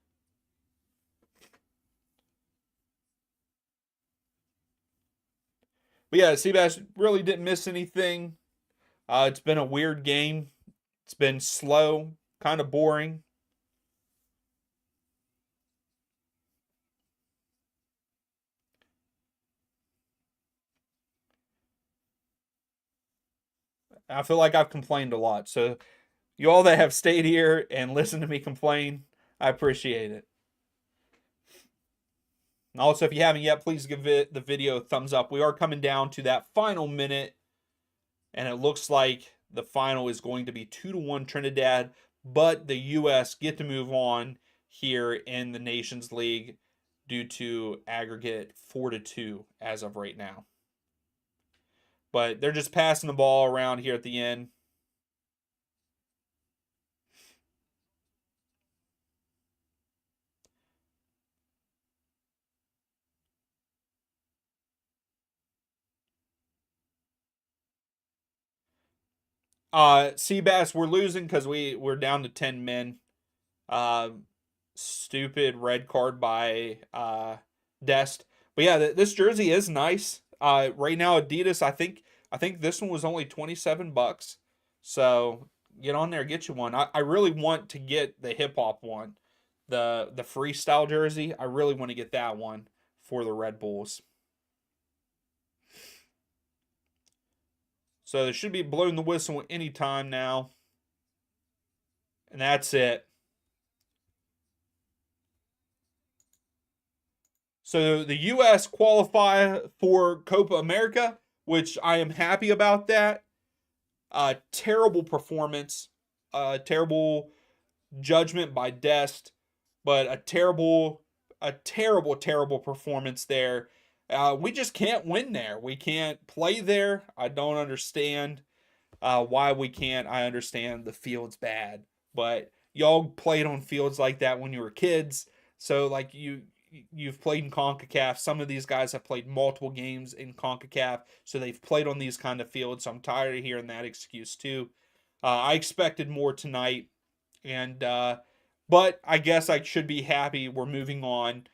But yeah, Seabass really didn't miss anything. It's been a weird game. It's been slow, kind of boring. I feel like I've complained a lot. So you all that have stayed here and listened to me complain, I appreciate it. And also, if you haven't yet, please give the video a thumbs up. We are coming down to that final minute, and it looks like the final is going to be 2-1 Trinidad, but the U.S. get to move on here in the Nations League due to aggregate 4-2 as of right now. But they're just passing the ball around here at the end. Seabass, we're losing because we're down to 10 men. Uh, Stupid red card by Dest. But yeah, this jersey is nice. Right now Adidas, I think this one was only $27. So get on there, get you one. I really want to get the hip hop one, the freestyle jersey. I really want to get that one for the Red Bulls. So they should be blowing the whistle any time now. And that's it. So the U.S. qualify for Copa America, which I am happy about that. Terrible performance, terrible judgment by Dest, but a terrible performance there. We just can't win there. We can't play there. I don't understand why we can't. I understand the field's bad, but y'all played on fields like that when you were kids. So like you've played in CONCACAF. Some of these guys have played multiple games in CONCACAF, so they've played on these kind of fields. So I'm tired of hearing that excuse too. I expected more tonight, and but I guess I should be happy we're moving on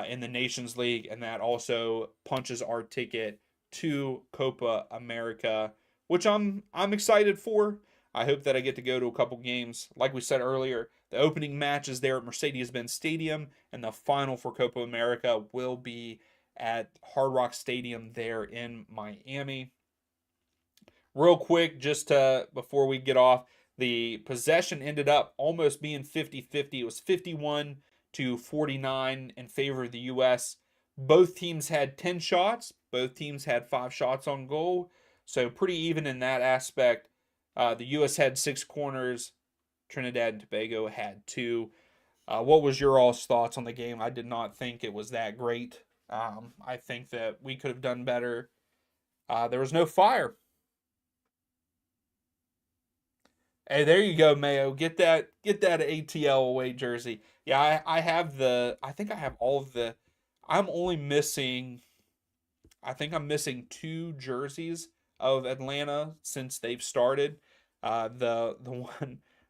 in the Nations League, and that also punches our ticket to Copa America, which I'm excited for. I hope that I get to go to a couple games. Like we said earlier, the opening match is there at Mercedes-Benz Stadium, and the final for Copa America will be at Hard Rock Stadium there in Miami. Real quick, just before we get off, the possession ended up almost being 50-50. It was 51-49 in favor of the U.S. Both teams had 10 shots. Both teams had 5 shots on goal. So pretty even in that aspect. The U.S. had 6 corners. Trinidad and Tobago had 2. What was your all's thoughts on the game? I did not think it was that great. I think that we could have done better. There was no fire. Hey, there you go, Mayo. Get that ATL away jersey. Yeah, I have I think I have all of the. I'm only missing. I think I'm missing 2 jerseys of Atlanta since they've started. The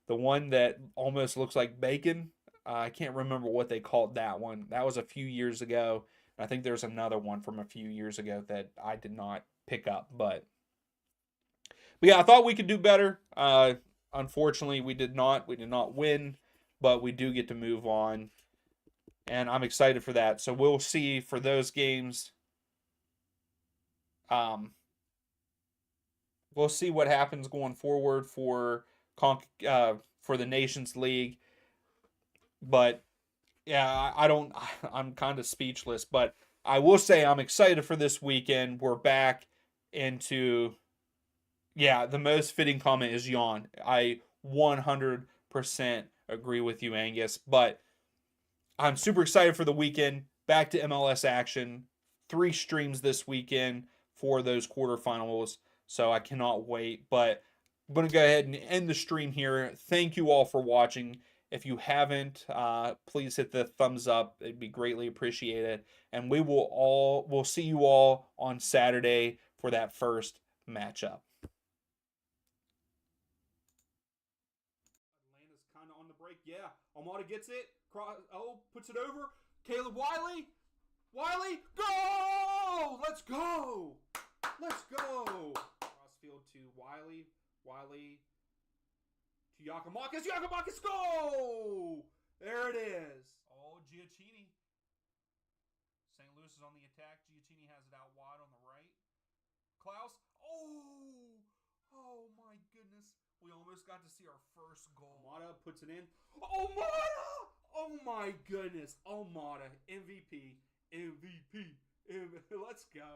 one that almost looks like bacon. I can't remember what they called that one. That was a few years ago. I think there's another one from a few years ago that I did not pick up. But yeah, I thought we could do better. Unfortunately, we did not. We did not win, but we do get to move on, and I'm excited for that. So we'll see for those games. Um, we'll see what happens going forward for the Nations League. But yeah, I don't. I'm kind of speechless. But I will say I'm excited for this weekend. We're back into. Yeah, the most fitting comment is yawn. I 100% agree with you, Angus. But I'm super excited for the weekend. Back to MLS action. 3 streams this weekend for those quarterfinals, so I cannot wait. But I'm going to go ahead and end the stream here. Thank you all for watching. If you haven't, please hit the thumbs up. It'd be greatly appreciated. And we'll see you all on Saturday for that first matchup. Atlanta's kind of on the break. Yeah, Almada gets it. Puts it over. Caleb Wiley. Wiley, go! Let's go! Let's go! Crossfield to Wiley. Wiley to Yakamakis. Yakamakis, go! There it is. Oh, Giacchini. St. Louis is on the attack. Giacchini has it out wide on the right. Klaus. Oh my goodness. We almost got to see our first goal. Almada puts it in. Almada! Oh my goodness. Almada, MVP. Let's go.